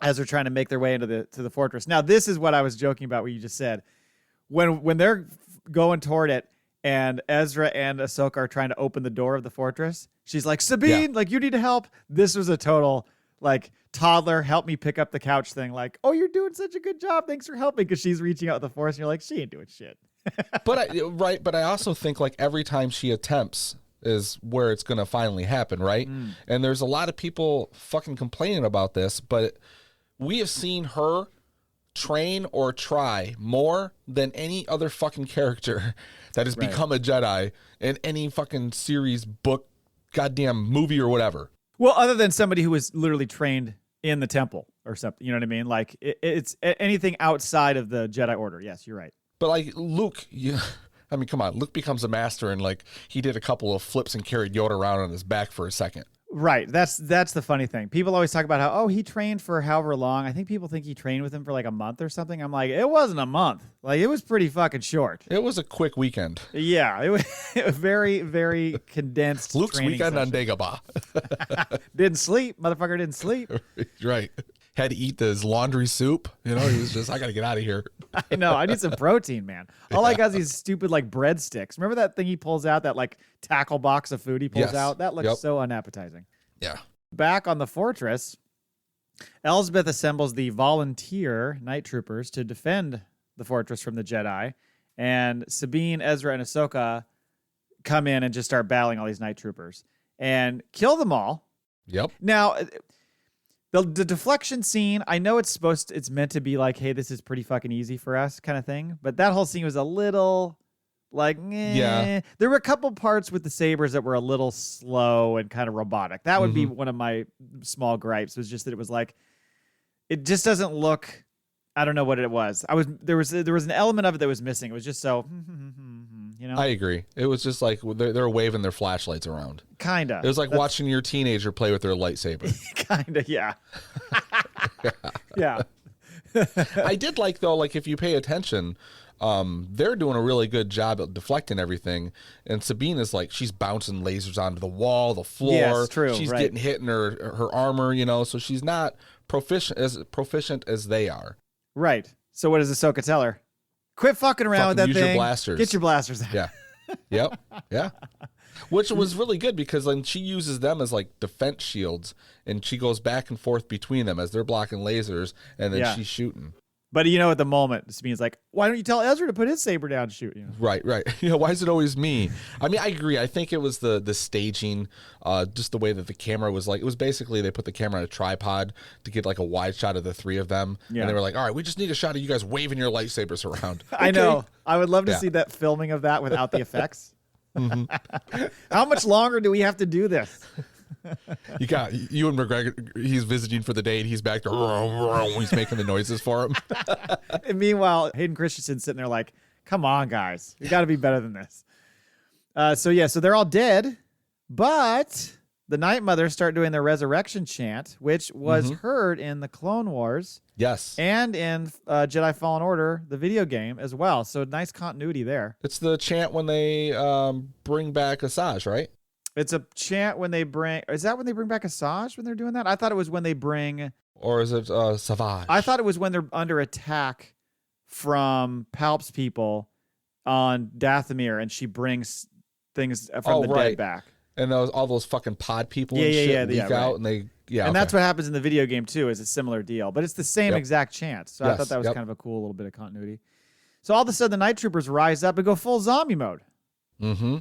as they're trying to make their way into the fortress. Now, this is what I was joking about, what you just said. When they're going toward it, and Ezra and Ahsoka are trying to open the door of the fortress, she's like, Sabine, like, you need to help. This was a total, like, toddler, help me pick up the couch thing. Like, oh, you're doing such a good job. Thanks for helping. Because she's reaching out with the Force, and you're like, she ain't doing shit. But I also think, like, every time she attempts is where it's going to finally happen, right? And there's a lot of people fucking complaining about this, but we have seen her train or try more than any other fucking character that has become a Jedi in any fucking series, book, goddamn movie or whatever. Well, other than somebody who was literally trained in the temple or something. You know what I mean? Like it's anything outside of the Jedi Order. Yes, you're right. But like Luke, I mean, come on. Luke becomes a master, and like he did a couple of flips and carried Yoda around on his back for a second. Right. That's the funny thing. People always talk about how, he trained for however long. I think people think he trained with him for like a month or something. I'm like, it wasn't a month. Like, it was pretty fucking short. It was a quick weekend. Yeah. It was a very, very condensed Luke's weekend session. on Dagobah. Didn't sleep. Motherfucker didn't sleep. Right. Had to eat his laundry soup. You know, he was just, I got to get out of here. I know. I need some protein, man. All I got is these stupid like breadsticks. Remember that thing he pulls out, that like tackle box of food he pulls out? That looks so unappetizing. Yeah. Back on the fortress, Elsbeth assembles the volunteer night troopers to defend the fortress from the Jedi. And Sabine, Ezra, and Ahsoka come in and just start battling all these night troopers and kill them all. Yep. Now, the deflection scene, I know it's meant to be like, hey, this is pretty fucking easy for us kind of thing. But that whole scene was a little like, yeah. There were a couple parts with the sabers that were a little slow and kind of robotic. That would be one of my small gripes, was just that it was like, it just doesn't look, I don't know what it was. There was an element of it that was missing. It was just so, you know? I agree. It was just like they're waving their flashlights around. Kinda. It was like watching your teenager play with their lightsaber. Kinda, yeah. Yeah. I did like, though, like if you pay attention, they're doing a really good job at deflecting everything. And Sabine is like, she's bouncing lasers onto the wall, the floor. Yes, true. She's getting hit in her armor, you know, so she's not proficient as they are. Right. So what does Ahsoka tell her? Quit fucking around with that use thing. Your blasters. Get your blasters out. Yeah. Yep. Yeah. Which was really good because then she uses them as like defense shields, and she goes back and forth between them as they're blocking lasers, and then she's shooting. But you know, at the moment, Sabine's like, why don't you tell Ezra to put his saber down and shoot? You know? Right. You know, why is it always me? I mean, I agree. I think it was the staging, just the way that the camera was like, it was basically they put the camera on a tripod to get like a wide shot of the three of them. Yeah. And they were like, all right, we just need a shot of you guys waving your lightsabers around. Okay. I know. I would love to see that filming of that without the effects. How much longer do we have to do this? You got Ewan McGregor. He's visiting for the day, and he's back there. He's making the noises for him. And meanwhile, Hayden Christensen's sitting there like, "Come on, guys, we got to be better than this." So they're all dead, but the Night Mothers start doing their resurrection chant, which was heard in the Clone Wars, yes, and in Jedi Fallen Order, the video game as well. So nice continuity there. It's the chant when they bring back Asajj, right? It's a chant when they bring... Is that when they bring back Asajj when they're doing that? I thought it was when they bring... Or is it Savage? I thought it was when they're under attack from Palp's people on Dathomir, and she brings things from the dead back. And all those fucking pod people and shit leak out, and they... Yeah, and that's what happens in the video game, too, is a similar deal. But it's the same exact chant. So I thought that was kind of a cool little bit of continuity. So all of a sudden, the Night Troopers rise up and go full zombie mode.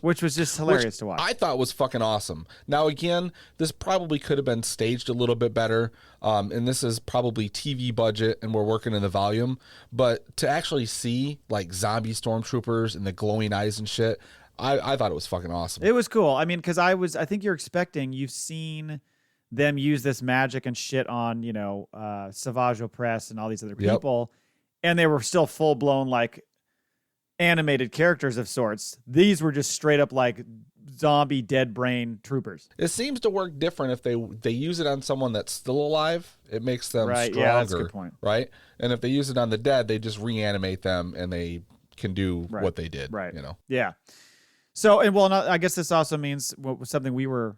Which was just hilarious to watch. I thought was fucking awesome. Now, again, this probably could have been staged a little bit better, and this is probably TV budget, and we're working in the volume. But to actually see like zombie stormtroopers and the glowing eyes and shit, I thought it was fucking awesome. It was cool. I mean, because I think you've seen them use this magic and shit on, you know, Savage Opress and all these other people, and they were still full blown like animated characters of sorts. These were just straight up like zombie dead brain troopers. It seems to work different if they use it on someone that's still alive. It makes them stronger. Yeah, that's a good point. Right? And if they use it on the dead, they just reanimate them and they can do what they did. Right. You know? Yeah. So, and well, I guess this also means something we were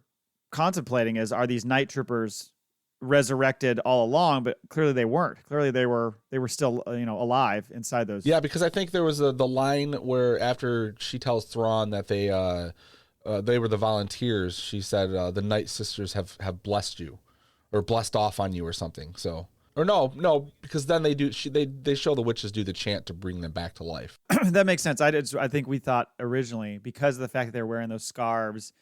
contemplating is, are these night troopers resurrected all along? But clearly they weren't. Clearly they were still, you know, alive inside those. Yeah, because I think there was the line where after she tells Thrawn that they were the volunteers, she said the Night Sisters have blessed you, or blessed off on you, or something. So, or no, because then they show the witches do the chant to bring them back to life. That makes sense. I think we thought originally, because of the fact that they're wearing those scarves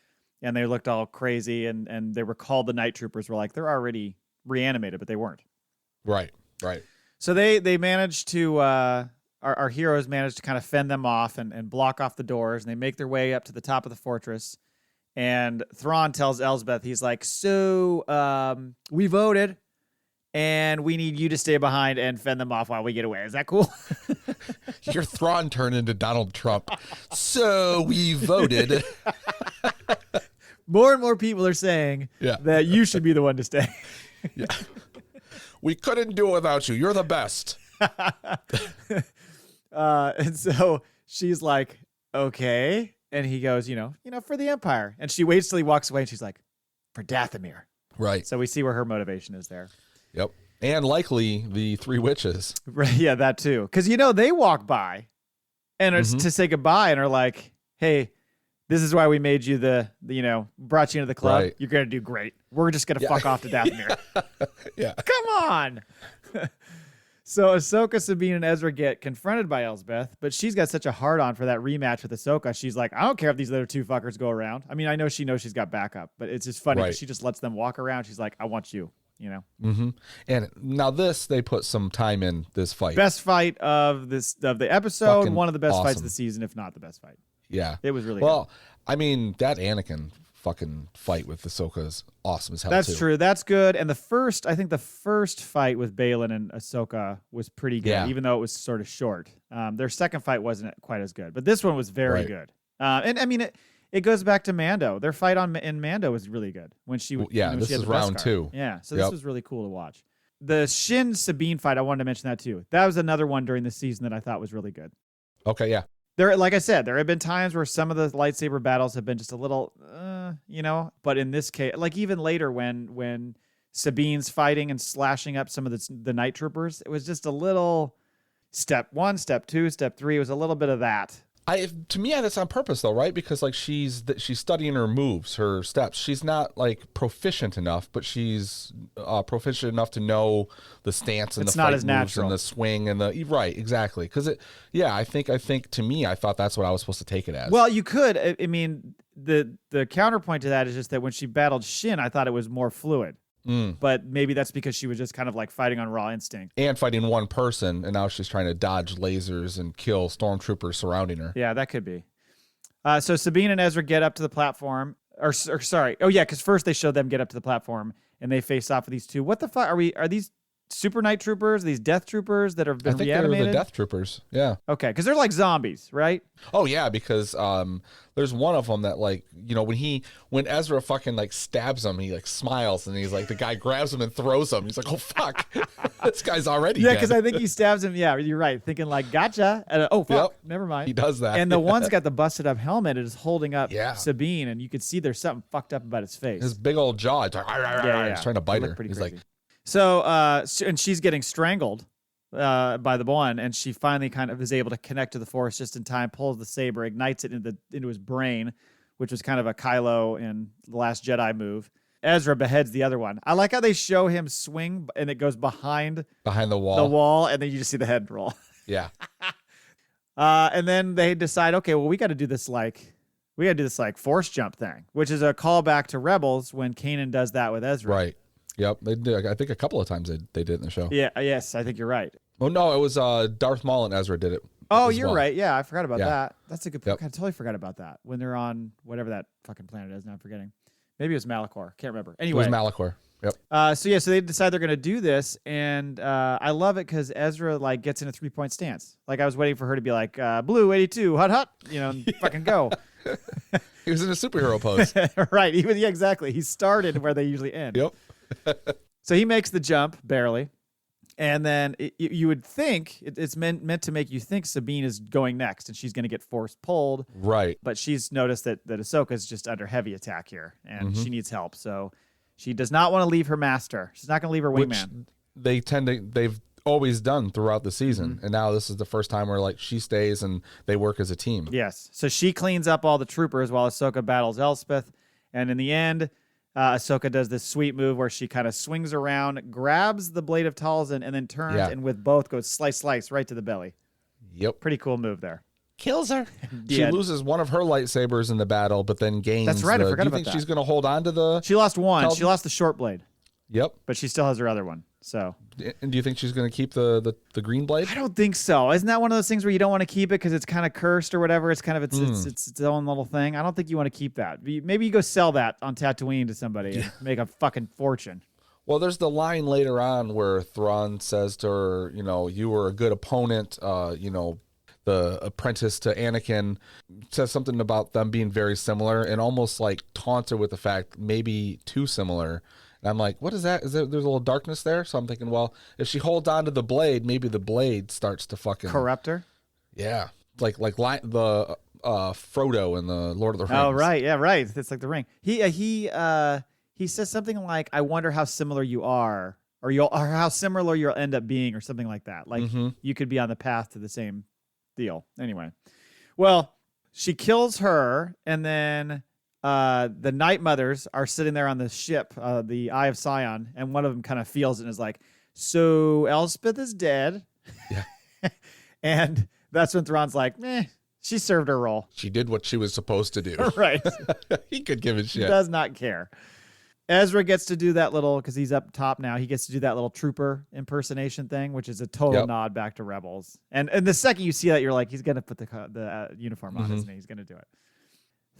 and they looked all crazy and they were called the Night Troopers, we're like, they're already reanimated, but they weren't. Right. So they managed to, our heroes managed to kind of fend them off and block off the doors, and they make their way up to the top of the fortress. And Thrawn tells Elsbeth, he's like, so we voted, and we need you to stay behind and fend them off while we get away. Is that cool? Your Thrawn turned into Donald Trump. So we voted. More and more people are saying that you should be the one to stay. Yeah. We couldn't do it without you. You're the best. And so she's like, okay. And he goes, for the Empire. And she waits till he walks away and she's like, for Dathomir. Right. So we see where her motivation is there. Yep. And likely the 3 witches. Right. Yeah, that too. Because, they walk by and it's to say goodbye and are like, hey, this is why we made you brought you into the club. Right. You're going to do great. We're just going to fuck off to Dathomir. Yeah. Come on. So Ahsoka, Sabine, and Ezra get confronted by Elsbeth, but she's got such a hard-on for that rematch with Ahsoka. She's like, I don't care if these other 2 fuckers go around. I mean, I know she knows she's got backup, but it's just funny because she just lets them walk around. She's like, I want you, Mm-hmm. And now they put some time in this fight. Best fight of the episode, Fucking one of the best fights of awesome. the season, if not the best fight. Yeah. It was really well. good. I mean, that Anakin fucking fight with Ahsoka is awesome as hell. That's too. true. That's good. And the first fight with Baylan and Ahsoka was pretty good, even though it was sort of short. Their second fight wasn't quite as good, but this one was very good. And I mean, it goes back to Mando. Their fight in Mando was really good when she. This she had is the round Beskar. 2. Yeah, so this was really cool to watch. The Shin Sabine fight, I wanted to mention that too. That was another one during the season that I thought was really good. Okay, yeah. Like I said, there have been times where some of the lightsaber battles have been just a little, but in this case, like even later when Sabine's fighting and slashing up some of the night troopers, it was just a little step 1, step 2, step 3. It was a little bit of that. To me, that's on purpose though, right? Because like she's studying her moves, her steps. She's not like proficient enough, but she's proficient enough to know the stance and the fight moves natural. And the swing and the right, exactly. Because I think to me, I thought that's what I was supposed to take it as. Well, you could. I mean, the counterpoint to that is just that when she battled Shin, I thought it was more fluid. But maybe that's because she was just kind of like fighting on raw instinct. And fighting one person, and now she's trying to dodge lasers and kill stormtroopers surrounding her. Yeah, that could be. So Sabine and Ezra get up to the platform. Or sorry. Oh, yeah, because first they show them get up to the platform, and they face off with these 2. What the fuck? Are these super night troopers, these death troopers that have been reanimated? They're the death troopers. Yeah. Okay, because they're like zombies, right? Oh yeah, because there's one of them that like when Ezra fucking like stabs him, he like smiles and he's like the guy grabs him and throws him. He's like, oh fuck, this guy's already dead. Because I think he stabs him. Yeah, you're right. Thinking like gotcha. And, oh fuck, never mind. He does that. And the one's got the busted up helmet and is holding up Sabine, and you could see there's something fucked up about his face. His big old jaw. It's like, he's trying to bite her. He's crazy. So, and she's getting strangled by the one, and she finally kind of is able to connect to the Force just in time, pulls the saber, ignites it into his brain, which was kind of a Kylo in The Last Jedi move. Ezra beheads the other one. I like how they show him swing, and it goes behind the wall, and then you just see the head roll. Yeah. And then they decide, okay, well, we got to do this like Force jump thing, which is a callback to Rebels when Kanan does that with Ezra. Right. Yep, they did. I think a couple of times they did in the show. Yeah, yes, I think you're right. Oh no, it was Darth Maul and Ezra did it. Oh, you're right. Yeah, I forgot about that. That's a good point. I totally forgot about that. When they're on whatever that fucking planet is, now I'm forgetting. Maybe it was Malachor. Can't remember. Anyway, it was Malachor. Yep. So they decide they're gonna do this, and I love it because Ezra like gets in a 3-point stance. Like I was waiting for her to be like blue 82, hut, and fucking go. He was in a superhero pose. Right. Exactly. He started where they usually end. Yep. So he makes the jump barely, and then you would think it's meant to make you think Sabine is going next and she's going to get force pulled, right? But she's noticed that Ahsoka is just under heavy attack here, and she needs help. So she does not want to leave her master. She's not going to leave her wingman. They've always done throughout the season, and now this is the first time where like she stays and they work as a team. Yes. So she cleans up all the troopers while Ahsoka battles Elsbeth, and in the end. Ahsoka does this sweet move where she kind of swings around, grabs the blade of Talzin, and then turns and with both goes slice right to the belly. Yep. Pretty cool move there. Kills her. She loses one of her lightsabers in the battle, but then gains. That's right. I forgot about that. Do you think she's going to hold on to the? She lost one. She lost the short blade. Yep. But she still has her other one. So. And do you think she's going to keep the green blade? I don't think so. Isn't that one of those things where you don't want to keep it because it's kind of cursed or whatever? It's kind of its own little thing. I don't think you want to keep that. Maybe you go sell that on Tatooine to somebody and make a fucking fortune. Well, there's the line later on where Thrawn says to her, you were a good opponent. The apprentice to Anakin says something about them being very similar and almost like taunts her with the fact maybe too similar. And I'm like, what is that? There's a little darkness there? So I'm thinking, well, if she holds on to the blade, maybe the blade starts to fucking corrupt her. Yeah, like the Frodo in the Lord of the Rings. Oh right, yeah, right. It's like the ring. He says something like, "I wonder how similar you are, or how similar you'll end up being, or something like that. Like you could be on the path to the same deal." Anyway, well, she kills her, and then the Night Mothers are sitting there on the ship, the Eye of Sion, and one of them kind of feels it and is like, "So Elsbeth is dead." Yeah, and that's when Thrawn's like, "Meh, she served her role. She did what she was supposed to do." Right. He could give a shit. He does not care. Ezra gets to do that little, because he's up top now, he gets to do that little trooper impersonation thing, which is a total nod back to Rebels. And the second you see that, you're like, he's going to put the uniform on, isn't he? He's going to do it.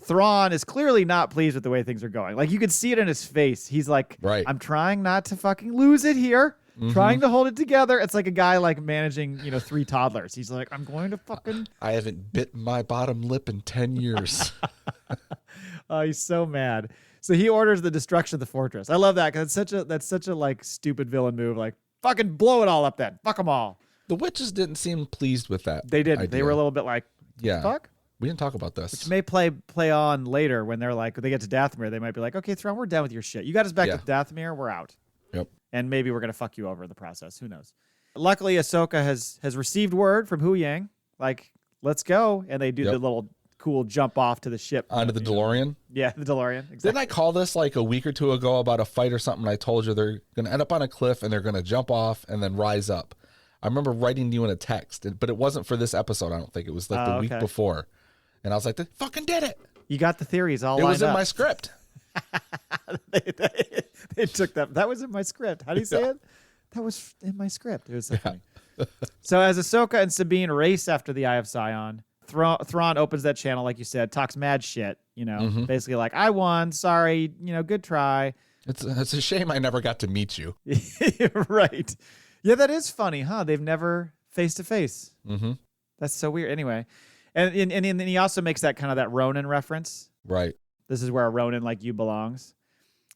Thrawn is clearly not pleased with the way things are going. Like, you could see it in his face. He's like, right. I'm trying not to fucking lose it here. Trying to hold it together. It's like a guy like managing, 3 toddlers. He's like, I'm going to fucking... I haven't bit my bottom lip in 10 years. Oh, he's so mad. So he orders the destruction of the fortress. I love that because that's such a like stupid villain move. Like, fucking blow it all up then. Fuck them all. The witches didn't seem pleased with that. They didn't. idea. They were a little bit like, yeah. Fuck? We didn't talk about this. Which may play on later when they're like, when they get to Dathomir, they might be like, okay, Thrawn, we're done with your shit. You got us back to Dathomir. We're out. Yep. And maybe we're going to fuck you over in the process. Who knows? Luckily, Ahsoka has received word from Hu Yang, like, let's go. And they do the little cool jump off to the ship. Onto the DeLorean? Yeah, the DeLorean. Exactly. Didn't I call this like a week or two ago about a fight or something? I told you they're going to end up on a cliff and they're going to jump off and then rise up. I remember writing you in a text, but it wasn't for this episode, I don't think. It was like the week before. And I was like, they fucking did it. You got the theories all lined up. It was in my script. they took that. That was in my script. How do you say it? That was in my script. It was so funny. So as Ahsoka and Sabine race after the Eye of Sion, Thrawn opens that channel, like you said, talks mad shit, basically like, I won, sorry, good try. It's a shame I never got to meet you. Right. Yeah, that is funny, huh? They've never face to face. That's so weird. Anyway, and then he also makes that kind of that Ronin reference. Right. This is where a Ronin like you belongs.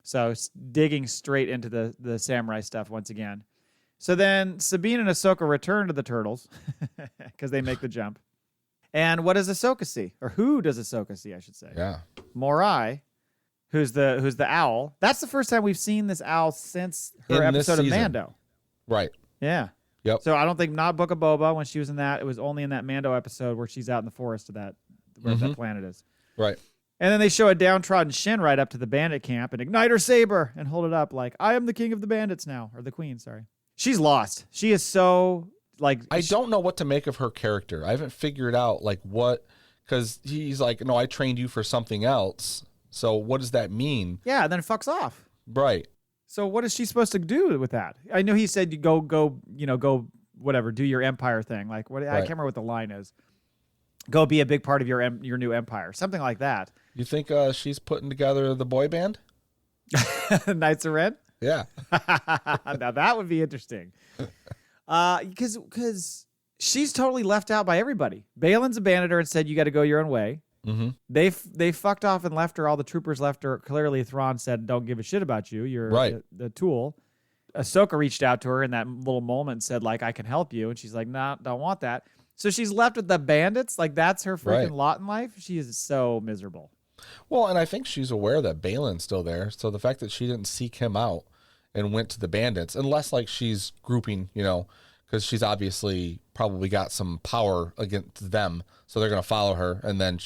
So digging straight into the samurai stuff once again. So then Sabine and Ahsoka return to the turtles because they make the jump. And what does Ahsoka see? Or who does Ahsoka see, I should say? Yeah. Morai, who's the owl. That's the first time we've seen this owl since her episode of Mando. Right. Yeah. Yep. So I don't think, not Book of Boba when she was in that. It was only in that Mando episode where she's out in the forest of where that planet is. Right. And then they show a downtrodden Shin right up to the bandit camp and ignite her saber and hold it up like, I am the king of the bandits now. Or the queen, sorry. She's lost. She is so, like... I don't know what to make of her character. I haven't figured out, like, what... Because he's like, no, I trained you for something else. So what does that mean? Yeah, and then it fucks off. Right. So what is she supposed to do with that? I know he said you go, whatever, do your empire thing. Like, what? I can't remember what the line is. Go be a big part of your new empire. Something like that. You think she's putting together the boy band? Knights of Ren? Yeah. Now that would be interesting. Because she's totally left out by everybody. Baylan's abandoned her and said, you got to go your own way. They fucked off and left her. All the troopers left her. Clearly, Thrawn said, don't give a shit about you. You're the tool. Ahsoka reached out to her in that little moment and said, like, I can help you. And she's like, nah, don't want that. So she's left with the bandits. Like, that's her freaking lot in life. She is so miserable. Well, and I think she's aware that Baylan's still there. So the fact that she didn't seek him out and went to the bandits, unless like she's grouping, because she's obviously probably got some power against them. So they're going to follow her. And then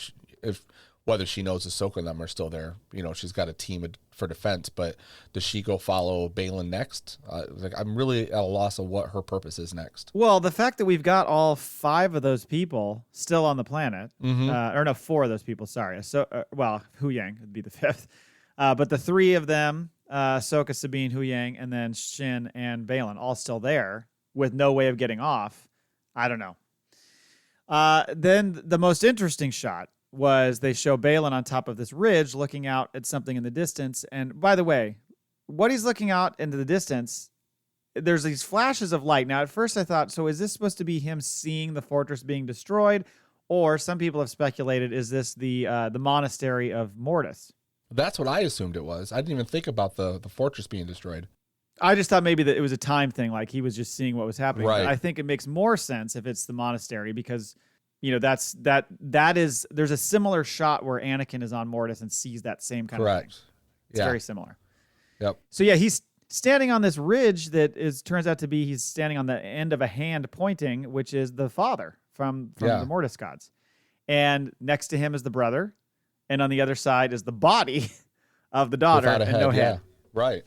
whether she knows Ahsoka and them are still there, she's got a team for defense. But does she go follow Baylan next? I'm really at a loss of what her purpose is next. Well, the fact that we've got all 5 of those people still on the planet, or no, 4 of those people, sorry. So, Hu Yang would be the 5th. But the 3 of them, Ahsoka, Sabine, Hu Yang, and then Shin and Baylan, all still there with no way of getting off. I don't know. Then the most interesting shot was they show Baylan on top of this ridge looking out at something in the distance. And by the way, what he's looking out into the distance, there's these flashes of light. Now, at first I thought, so is this supposed to be him seeing the fortress being destroyed? Or some people have speculated, is this the monastery of Mortis? That's what I assumed it was. I didn't even think about the fortress being destroyed. I just thought maybe that it was a time thing, like he was just seeing what was happening. Right. But I think it makes more sense if it's the monastery because, there's a similar shot where Anakin is on Mortis and sees that same kind of thing. Correct. It's very similar. Yep. So yeah, he's standing on this ridge that turns out to be he's standing on the end of a hand pointing, which is the father from the Mortis gods. And next to him is the brother. And on the other side is the body of the daughter and no head. Yeah. Right.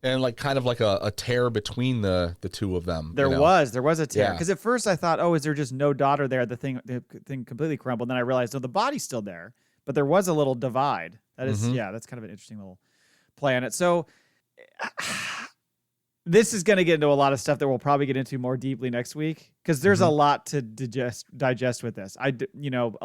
And like kind of like a tear between the two of them. There was a tear. Because at first I thought, is there just no daughter there? The thing completely crumbled. Then I realized, no, the body's still there. But there was a little divide. That is, that's kind of an interesting little play on it. So this is going to get into a lot of stuff that we'll probably get into more deeply next week because there's a lot to digest with this. A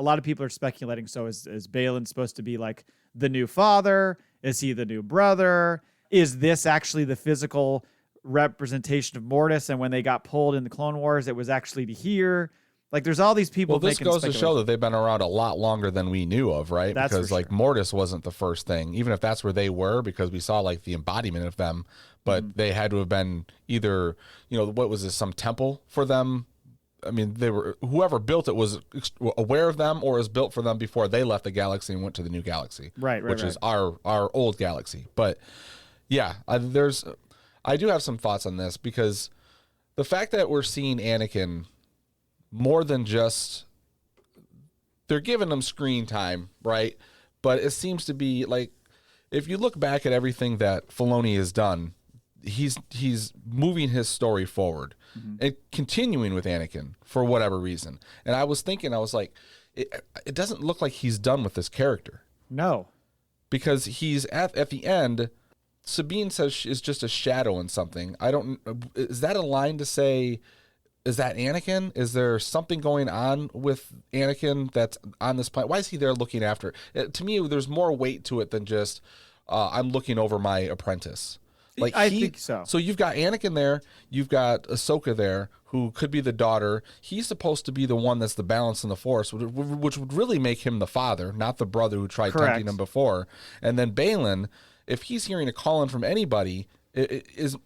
lot of people are speculating. So is Baylan supposed to be like the new father? Is he the new brother? Is this actually the physical representation of Mortis? And when they got pulled in the Clone Wars, it was actually to here. Like, there's all these people. Well, this goes to show that they've been around a lot longer than we knew of, right? That's because like Mortis wasn't the first thing, even if that's where they were, because we saw like the embodiment of them. But they had to have been either, what was this, some temple for them? I mean, whoever built it was aware of them or was built for them before they left the galaxy and went to the new galaxy, which is our old galaxy. But yeah, I do have some thoughts on this because the fact that we're seeing Anakin more than just they're giving him screen time, right? But it seems to be like if you look back at everything that Filoni has done, he's moving his story forward and continuing with Anakin for whatever reason. And I was like, it doesn't look like he's done with this character. No, because he's at the end. Sabine says is just a shadow in something. Is that a line to say? Is that Anakin? Is there something going on with Anakin that's on this planet? Why is he there looking after it? To me, there's more weight to it than just I'm looking over my apprentice. Like I think so. So you've got Anakin there. You've got Ahsoka there, who could be the daughter. He's supposed to be the one that's the balance in the Force, which would really make him the father, not the brother who tried tempting him before. And then Baylan, if he's hearing a call in from anybody,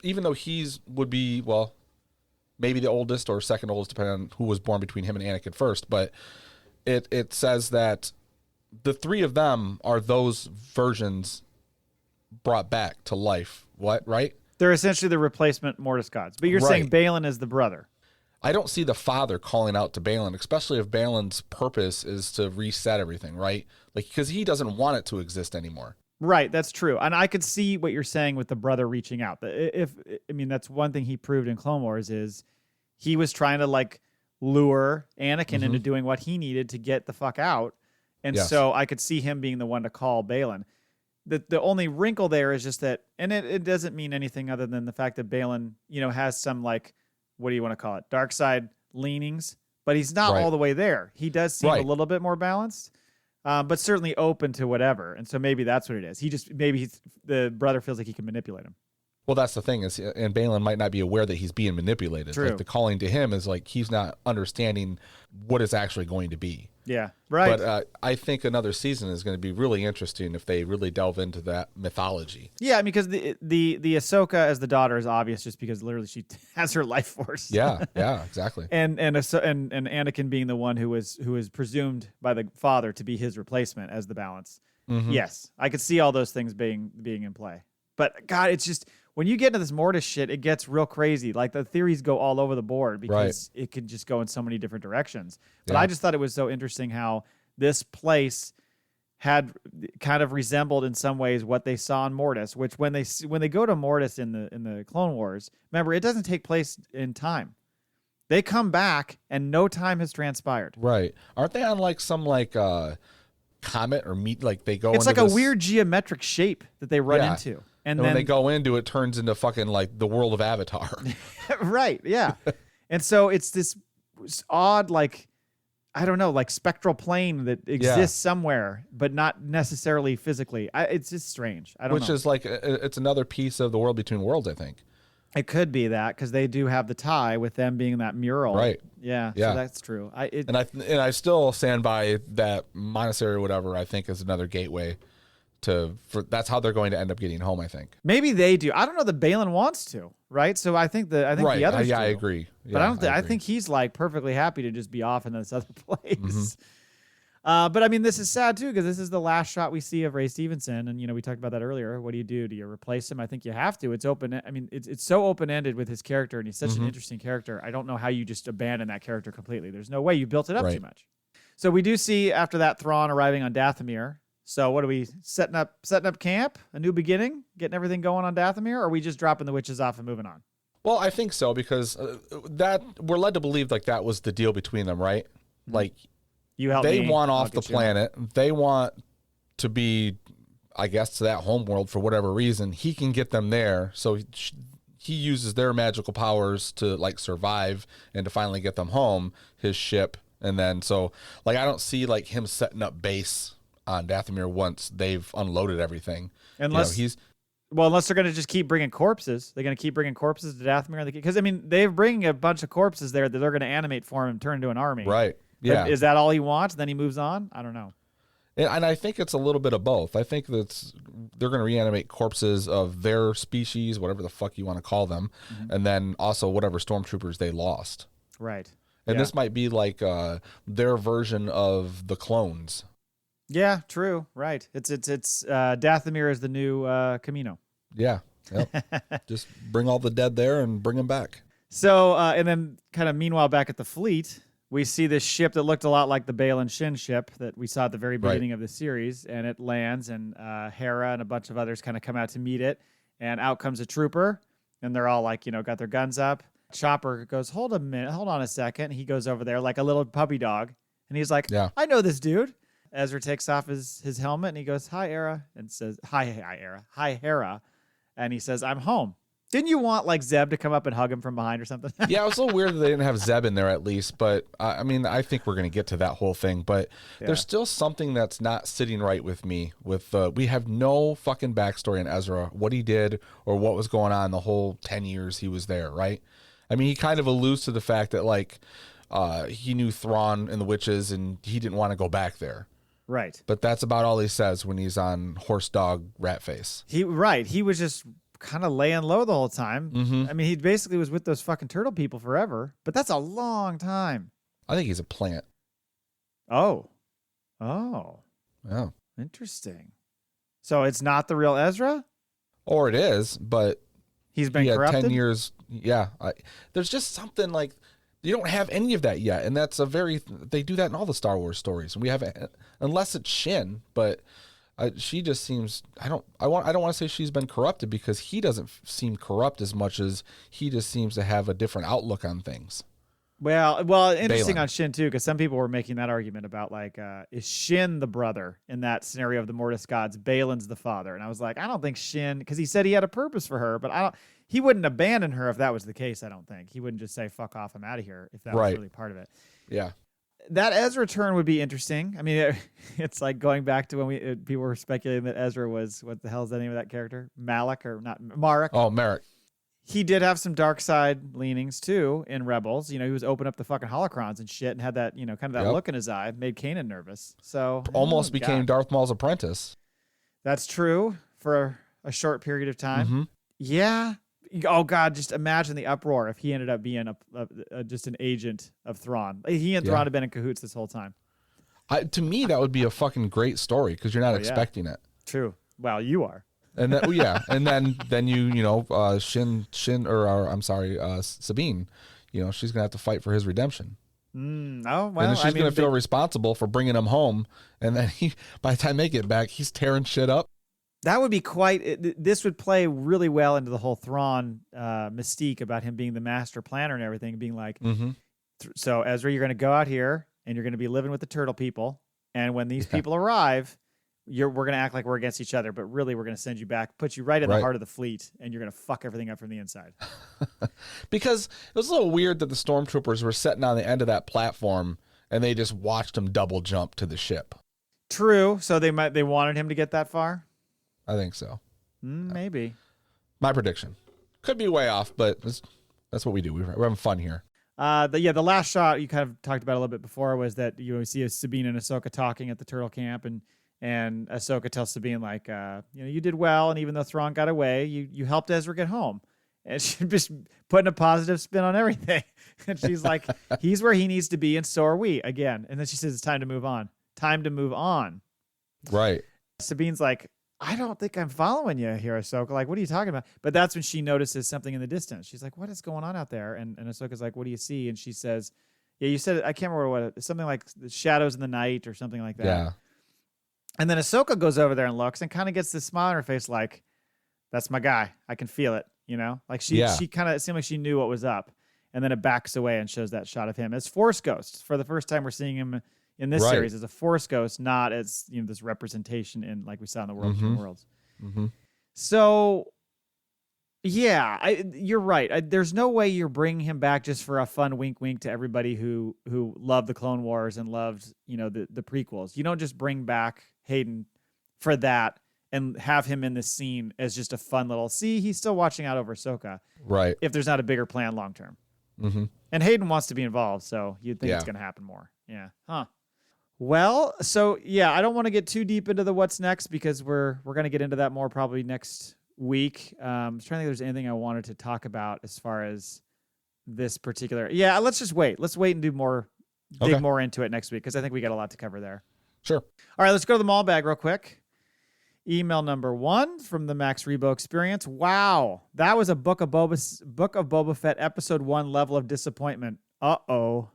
even though would be, well, maybe the oldest or second oldest, depending on who was born between him and Anakin first. But it says that the three of them are those versions brought back to life. What, right? They're essentially the replacement Mortis gods. But you're saying Baylan is the brother. I don't see the father calling out to Baylan, especially if Baylan's purpose is to reset everything, right? Like, because he doesn't want it to exist anymore. Right, that's true. And I could see what you're saying with the brother reaching out. That's one thing he proved in Clone Wars is he was trying to like lure Anakin into doing what he needed to get the fuck out. And so I could see him being the one to call Baylan. The only wrinkle there is just that, and it doesn't mean anything other than the fact that Baylan, has some like, what do you want to call it? Dark side leanings, but he's not all the way there. He does seem a little bit more balanced. But certainly open to whatever. And so maybe that's what it is. The brother feels like he can manipulate him. Well, that's the thing and Baylan might not be aware that he's being manipulated. True. Like the calling to him is like, he's not understanding what it's actually going to be. Yeah. Right. But I think another season is going to be really interesting if they really delve into that mythology. Yeah. Because the Ahsoka as the daughter is obvious just because literally she has her life force. Yeah. Yeah, exactly. and Anakin being the one who is presumed by the father to be his replacement as the balance. Mm-hmm. Yes. I could see all those things being in play. But God, it's just, when you get into this Mortis shit, it gets real crazy. Like the theories go all over the board because it could just go in so many different directions. But I just thought it was so interesting how this place had kind of resembled in some ways what they saw in Mortis, which when they go to Mortis in the Clone Wars, remember, it doesn't take place in time. They come back and no time has transpired. Right. Aren't they on like some like comet or meet, like they go it's into like a weird geometric shape that they run into. And then when they go into it, turns into fucking like the world of Avatar. Right, yeah. And so it's this odd, like, I don't know, like spectral plane that exists somewhere, but not necessarily physically. It's just strange. I don't know. Which is like, it's another piece of the world between worlds, I think. It could be that because they do have the tie with them being that mural. Right. Yeah. So that's true. And I still stand by that monastery or whatever, I think is another gateway that's how they're going to end up getting home, I think. Maybe they do. I don't know that Baylan wants to, right? So I think the others do. I agree. Yeah, But I don't think, I agree. think he's like perfectly happy to just be off in this other place. But I mean, this is sad too, because this is the last shot we see of Ray Stevenson. And, we talked about that earlier. What do? Do you replace him? I think you have to. It's open. I mean, it's so open-ended with his character, and he's such an interesting character. I don't know how you just abandon that character completely. There's no way. You built it up too much. So we do see after that Thrawn arriving on Dathomir. So what are we setting up camp, a new beginning, getting everything going on Dathomir, or are we just dropping the witches off and moving on? Well, I think so, because that we're led to believe like that was the deal between them, right? Like they want off the planet. They want to be, I guess, to that home world for whatever reason. He can get them there, so he uses their magical powers to like survive and to finally get them home, his ship, and then so like I don't see like him setting up base on Dathomir once they've unloaded everything. Unless unless they're going to just keep bringing corpses. They're going to keep bringing corpses to Dathomir. Because, I mean, they're bringing a bunch of corpses there that they're going to animate for him and turn into an army. Right. Yeah. But is that all he wants? Then he moves on? I don't know. And I think it's a little bit of both. I think they're going to reanimate corpses of their species, whatever the fuck you want to call them, and then also whatever stormtroopers they lost. Right. And this might be like their version of the clones. Yeah, true. Right. It's Dathomir is the new Camino. Yeah. Yep. Just bring all the dead there and bring them back. So, and then kind of meanwhile back at the fleet, we see this ship that looked a lot like the Baylan Shin ship that we saw at the very beginning of the series, and it lands, and Hera and a bunch of others kind of come out to meet it, and out comes a trooper, and they're all like, got their guns up. Chopper goes, hold on a second. He goes over there like a little puppy dog, and he's like, I know this dude. Ezra takes off his helmet and he goes, hi, Hera, and says, hi, Hera. And he says, I'm home. Didn't you want like Zeb to come up and hug him from behind or something? Yeah, it was a little weird that they didn't have Zeb in there at least. But I mean, I think we're going to get to that whole thing. But there's still something that's not sitting right with me. We have no fucking backstory on Ezra, what he did or what was going on the whole 10 years he was there, right? I mean, he kind of alludes to the fact that like he knew Thrawn and the witches and he didn't want to go back there. Right. But that's about all he says when he's on horse dog rat face. He was just kind of laying low the whole time. I mean, he basically was with those fucking turtle people forever, but that's a long time. I think he's a plant. Oh. Yeah. Interesting. So it's not the real Ezra? Or it is, but he's been corrupted? 10 years. Yeah. There's just something like, you don't have any of that yet, and that's they do that in all the Star Wars stories. And we have, unless it's Shin, but she just seems. I don't want to say she's been corrupted because he doesn't seem corrupt as much as he just seems to have a different outlook on things. Well, interesting Baylan. On Shin too, because some people were making that argument about like, is Shin the brother in that scenario of the Mortis gods? Baylan's the father, and I was like, I don't think Shin, because he said he had a purpose for her, but he wouldn't abandon her if that was the case. I don't think he wouldn't just say "fuck off, I'm out of here" if that was really part of it. Yeah, that Ezra turn would be interesting. I mean, it's like going back to when people were speculating that Ezra was, what the hell is the name of that character? Malik or not? Marek. Oh, Marek. He did have some dark side leanings too in Rebels. He was opening up the fucking holocrons and shit and had that, kind of that look in his eye, made Kanan nervous. So almost became Darth Maul's apprentice. That's true for a short period of time. Yeah. Oh God, just imagine the uproar if he ended up being just an agent of Thrawn. He and Thrawn have been in cahoots this whole time. To me, that would be a fucking great story because you're not expecting it. True. Well, you are. And then, and then Shin or I'm sorry, Sabine, she's gonna have to fight for his redemption. Oh well, and then she's gonna feel responsible for bringing him home, and then by the time they get back, he's tearing shit up. That would be this would play really well into the whole Thrawn mystique about him being the master planner and everything, being like, so Ezra, you're gonna go out here and you're gonna be living with the turtle people, and when these people arrive, we're going to act like we're against each other, but really we're going to send you back, put you right in the heart of the fleet, and you're going to fuck everything up from the inside. Because it was a little weird that the stormtroopers were sitting on the end of that platform and they just watched him double jump to the ship. True. So they wanted him to get that far? I think so. Maybe. My prediction. Could be way off, but that's what we do. We're having fun here. The last shot you kind of talked about a little bit before was that you see Sabine and Ahsoka talking at the turtle camp, and Ahsoka tells Sabine like, you did well, and even though Thrawn got away, you helped Ezra get home, and she's just putting a positive spin on everything. And she's like, he's where he needs to be, and so are we again. And then she says, it's time to move on. Time to move on. Right. Sabine's like, I don't think I'm following you here, Ahsoka. Like, what are you talking about? But that's when she notices something in the distance. She's like, what is going on out there? And Ahsoka's like, what do you see? And she says, yeah, you said it. I can't remember what something like the shadows in the night or something like that. Yeah. And then Ahsoka goes over there and looks and kind of gets this smile on her face like, that's my guy. I can feel it, Like she kind of, it seemed like she knew what was up. And then it backs away and shows that shot of him as Force Ghost. For the first time, we're seeing him in this series as a Force Ghost, not as this representation in like we saw in the World Between Worlds. Mm-hmm. So, yeah, you're right. There's no way you're bringing him back just for a fun wink to everybody who loved the Clone Wars and loved the prequels. You don't just bring back Hayden for that and have him in this scene as just a fun little. See, he's still watching out over Ahsoka. Right. If there's not a bigger plan long term. Mm-hmm. And Hayden wants to be involved, so you'd think it's going to happen more. Yeah. Huh. Well, so yeah, I don't want to get too deep into the what's next because we're going to get into that more probably next week. I'm trying to think if there's anything I wanted to talk about as far as this particular. Yeah, let's just wait. Let's wait and do more, dig more into it next week because I think we got a lot to cover there. Sure. All right, let's go to the Maul Bag real quick. Email number 1 from the Max Rebo Experience. Wow, that was a Book of Boba Fett episode 1 level of disappointment. Uh-oh.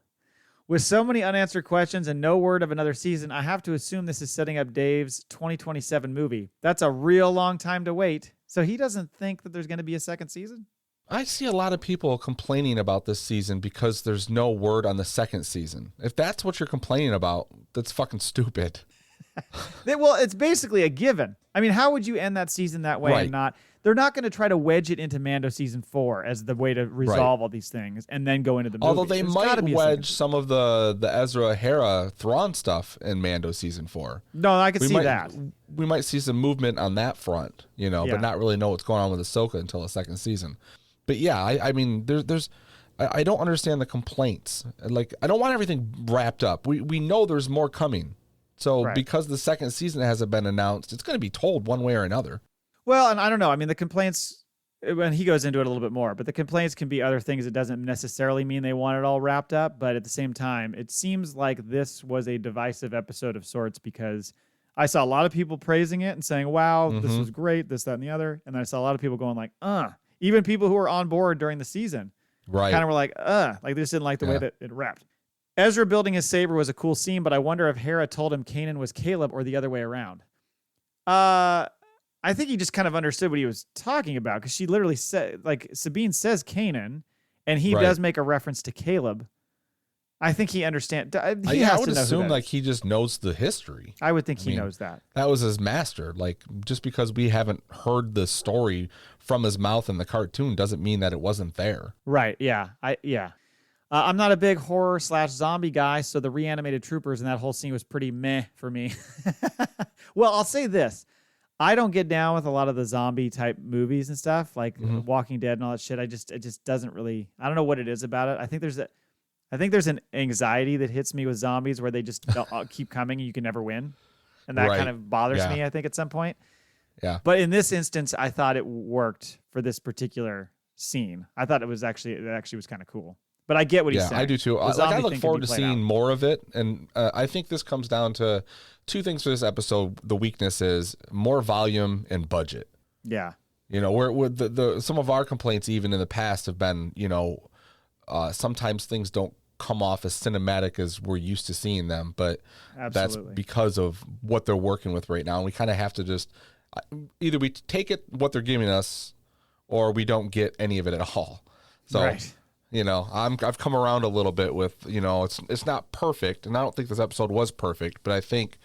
With so many unanswered questions and no word of another season, I have to assume this is setting up Dave's 2027 movie. That's a real long time to wait. So he doesn't think that there's going to be a second season? I see a lot of people complaining about this season because there's no word on the second season. If that's what you're complaining about, that's fucking stupid. Well, it's basically a given. I mean, how would you end that season that way and not? They're not going to try to wedge it into Mando season 4 as the way to resolve all these things and then go into the movie. Although they might wedge some of the Ezra, Hera, Thrawn stuff in Mando season 4. No, I can see that. We might see some movement on that front, but not really know what's going on with Ahsoka until the second season. But yeah, I mean, I don't understand the complaints. Like, I don't want everything wrapped up. We know there's more coming. So because the second season hasn't been announced, it's going to be told one way or another. Well, and I don't know. I mean, the complaints, when he goes into it a little bit more, but the complaints can be other things. It doesn't necessarily mean they want it all wrapped up. But at the same time, it seems like this was a divisive episode of sorts because I saw a lot of people praising it and saying, wow, this was great, this, that, and the other. And then I saw a lot of people going like, even people who were on board during the season kind of were like they just didn't like the way that it wrapped. Ezra building his saber was a cool scene, but I wonder if Hera told him Kanan was Caleb or the other way around. I think he just kind of understood what he was talking about because she literally said, like, Sabine says Kanan, and he does make a reference to Caleb. I think he understands. I would assume like he just knows the history. I would think he knows that. That was his master. Like, just because we haven't heard the story from his mouth in the cartoon doesn't mean that it wasn't there. Right. Yeah. I'm not a big horror / zombie guy, so the reanimated troopers and that whole scene was pretty meh for me. Well, I'll say this. I don't get down with a lot of the zombie type movies and stuff, like Walking Dead and all that shit. It just doesn't really, I don't know what it is about it. I think there's an anxiety that hits me with zombies where they just keep coming and you can never win. And that kind of bothers me, I think, at some point. Yeah. But in this instance, I thought it worked for this particular scene. I thought it was actually was kind of cool. But I get what he's saying. Yeah, I do too. I look forward to seeing more of it. And I think this comes down to two things for this episode. The weakness is more volume and budget. Yeah. Where some of our complaints even in the past have been, sometimes things don't come off as cinematic as we're used to seeing them. But that's because of what they're working with right now. And we kind of have to just either we take it what they're giving us or we don't get any of it at all. So. Right. I've come around a little bit with, it's not perfect, and I don't think this episode was perfect, but I think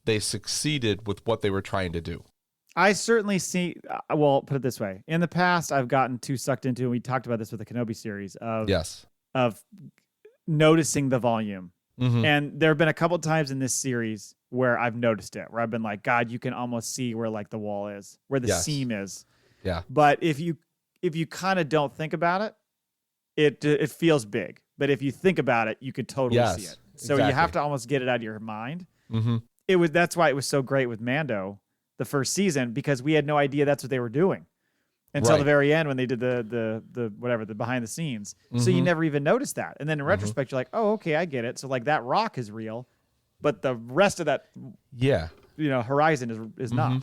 they succeeded with what they were trying to do. I certainly see, well, put it this way. In the past, I've gotten too sucked into, and we talked about this with the Kenobi series, of noticing the volume. And there have been a couple times in this series where I've noticed it, where I've been like, God, you can almost see where like the wall is, where the seam is. Yeah. But if you kind of don't think about it, it feels big. But if you think about it, you could totally see it. So you have to almost get it out of your mind. That's why it was so great with Mando the first season, because we had no idea that's what they were doing until the very end when they did the whatever, the behind the scenes. So you never even noticed that. And then in retrospect, you're like, oh, okay, I get it. So like that rock is real, but the rest of that horizon is not.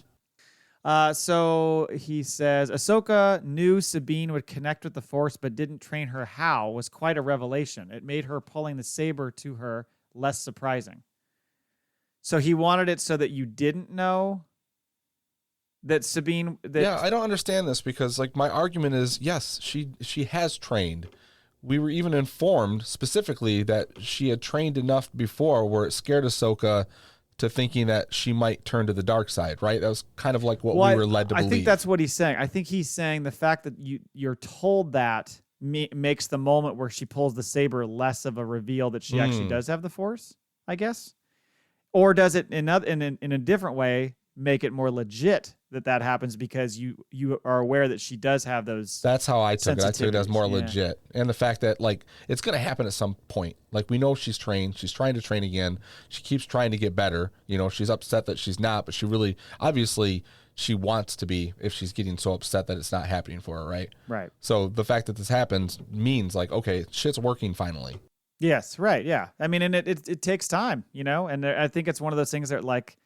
So he says, Ahsoka knew Sabine would connect with the Force, but didn't train her how was quite a revelation. It made her pulling the saber to her less surprising. So he wanted it so that you didn't know that Sabine... I don't understand this, because like my argument is, yes, she has trained. We were even informed specifically that she had trained enough before where it scared Ahsoka to thinking that she might turn to the dark side, right? That was kind of like what we were led to believe. I think that's what he's saying. I think he's saying the fact that you're told that makes the moment where she pulls the saber less of a reveal that she actually does have the Force, I guess. Or does it in a different way make it more legit that happens because you are aware that she does have those. That's how I took it. I took it as more legit. And the fact that like it's going to happen at some point. Like we know she's trained. She's trying to train again. She keeps trying to get better. You know, she's upset that she's not, but she really, obviously she wants to be if she's getting so upset that it's not happening for her, right? Right. So the fact that this happens means like, okay, shit's working finally. Yes, right, yeah. I mean, and it takes time, you know? And I think it's one of those things that like,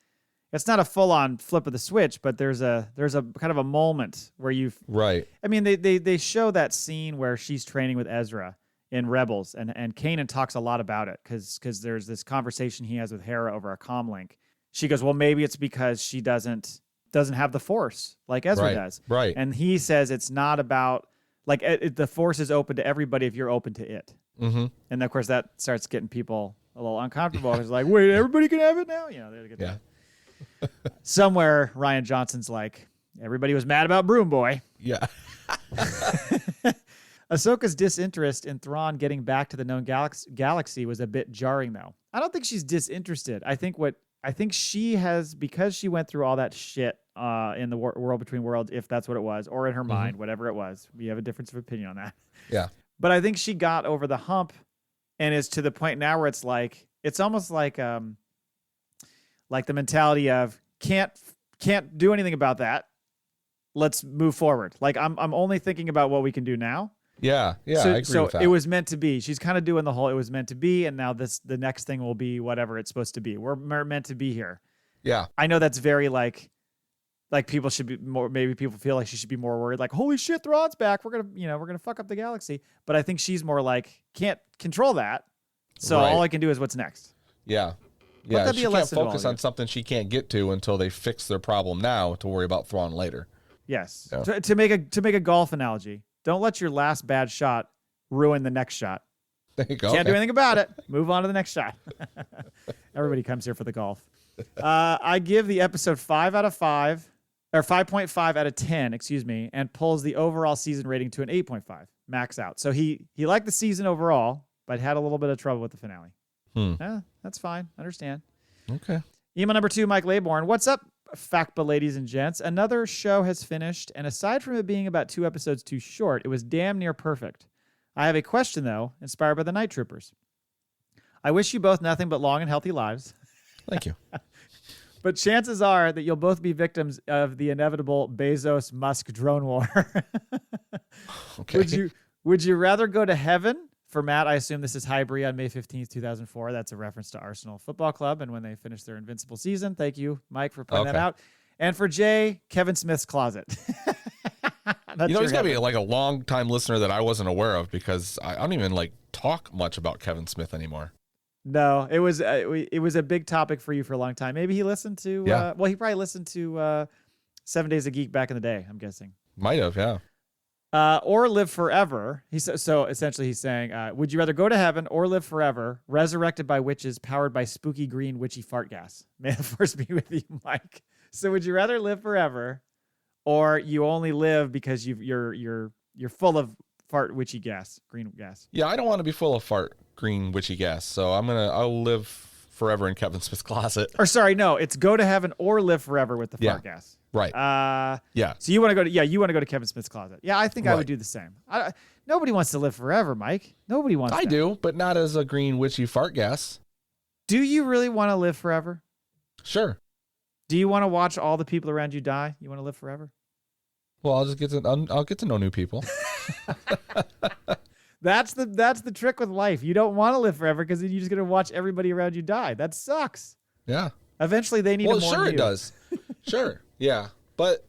it's not a full-on flip of the switch, but there's a kind of a moment where you've... Right. I mean, they show that scene where she's training with Ezra in Rebels, and Kanan talks a lot about it because there's this conversation he has with Hera over a comm link. She goes, well, maybe it's because she doesn't have the Force like Ezra does. Right. And he says it's not about... Like, the Force is open to everybody if you're open to it. And, of course, that starts getting people a little uncomfortable. It's like, wait, everybody can have it now? You know, they're getting somewhere Rian Johnson's like, everybody was mad about Broom Boy. Yeah. Ahsoka's disinterest in Thrawn getting back to the known galaxy was a bit jarring, though. I don't think she's disinterested. I think she has, because she went through all that shit in the World Between Worlds, if that's what it was, or in her mind, whatever it was. We have a difference of opinion on that. Yeah. But I think she got over the hump and is to the point now where it's like, it's almost like the mentality of can't do anything about that. Let's move forward. Like I'm only thinking about what we can do now. Yeah. I agree with that. It was meant to be. She's kind of doing the whole, it was meant to be. And now the next thing will be whatever it's supposed to be. We're meant to be here. Yeah. I know that's very like people should be more, maybe people feel like she should be more worried. Like, holy shit, Thrawn's back. We're going to fuck up the galaxy. But I think she's more like, can't control that. So all I can do is what's next. Yeah. Yeah, she can't focus on something she can't get to until they fix their problem now to worry about Thrawn later. Yes. Yeah. To make a golf analogy, don't let your last bad shot ruin the next shot. There you go. Can't do anything about it. Move on to the next shot. Everybody comes here for the golf. I give the episode 5 out of 5, or 5.5 out of 10, excuse me, and pulls the overall season rating to an 8.5, max out. So he liked the season overall, but had a little bit of trouble with the finale. That's fine. Understand. Okay. Email number 2, Mike Laybourne. What's up, FACBA ladies and gents? Another show has finished, and aside from it being about 2 episodes too short, it was damn near perfect. I have a question, though, inspired by the Night Troopers. I wish you both nothing but long and healthy lives. Thank you. But chances are that you'll both be victims of the inevitable Bezos-Musk drone war. Okay. Would you rather go to heaven? For Matt, I assume this is Highbury on May 15th, 2004. That's a reference to Arsenal Football Club and when they finished their invincible season. Thank you, Mike, for pointing that out. And for Jay, Kevin Smith's closet. He's got to be like a long-time listener that I wasn't aware of because I don't even like talk much about Kevin Smith anymore. No, it was a big topic for you for a long time. Maybe he listened to, he probably listened to 7 Days a Geek back in the day, I'm guessing. Might have, yeah. Or live forever. So essentially he's saying, would you rather go to heaven or live forever, resurrected by witches, powered by spooky green witchy fart gas? May the force be with you, Mike. So would you rather live forever, or you only live because you're full of fart witchy gas, green gas? Yeah, I don't want to be full of fart green witchy gas. So I'll live forever in Kevin Smith's closet. Or sorry, no, it's go to heaven or live forever with the fart gas. Right. Yeah. So you want to go to Kevin Smith's closet. Yeah, I think I Right. would do the same. Nobody wants to live forever, Mike. Nobody wants I that. do, but not as a green witchy fart gas. Do you really want to live forever? Sure. Do you want to watch all the people around you die? You want to live forever? Well, I'll get to know new people. That's the trick with life. You don't want to live forever because then you're just going to watch everybody around you die. That sucks. Yeah. Eventually they need to mourn Well, sure you. it does. Sure. Yeah. But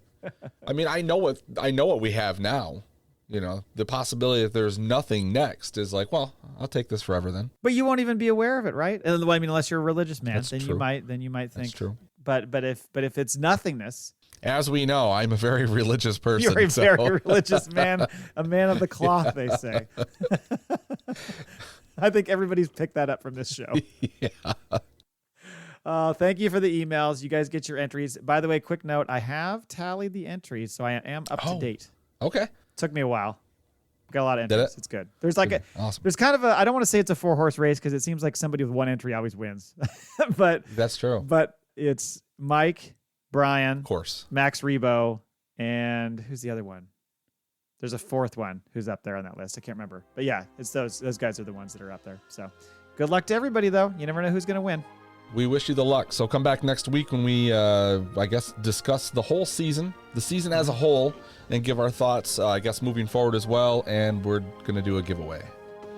I mean, I know what we have now. You know, the possibility that there's nothing next is like, well, I'll take this forever then. But you won't even be aware of it, right? And I mean, unless you're a religious man, That's then true. you might think. That's true. But if it's nothingness, As we know, I'm a very religious person. you're a so- very religious man, a man of the cloth, they say. I think everybody's picked that up from this show. Yeah. Thank you for the emails. You guys get your entries. By the way, quick note: I have tallied the entries, so I am up to date. Okay. Took me a while. Got a lot of Did entries. it? It's good. There's like Awesome. there's kind of I don't want to say it's a 4-horse race because it seems like somebody with one entry always wins, but That's true. but it's Mike, Brian, Of course. Max Rebo, and who's the other one? There's a fourth one who's up there on that list. I can't remember. But yeah, it's those guys are the ones that are up there. So good luck to everybody, though. You never know who's going to win. We wish you the luck. So come back next week when we, I guess, discuss the whole season, the season as a whole, and give our thoughts, I guess, moving forward as well. And we're going to do a giveaway.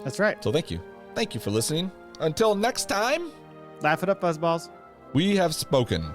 That's right. So thank you. Thank you for listening. Until next time, Laugh it up, Buzzballs. we have spoken.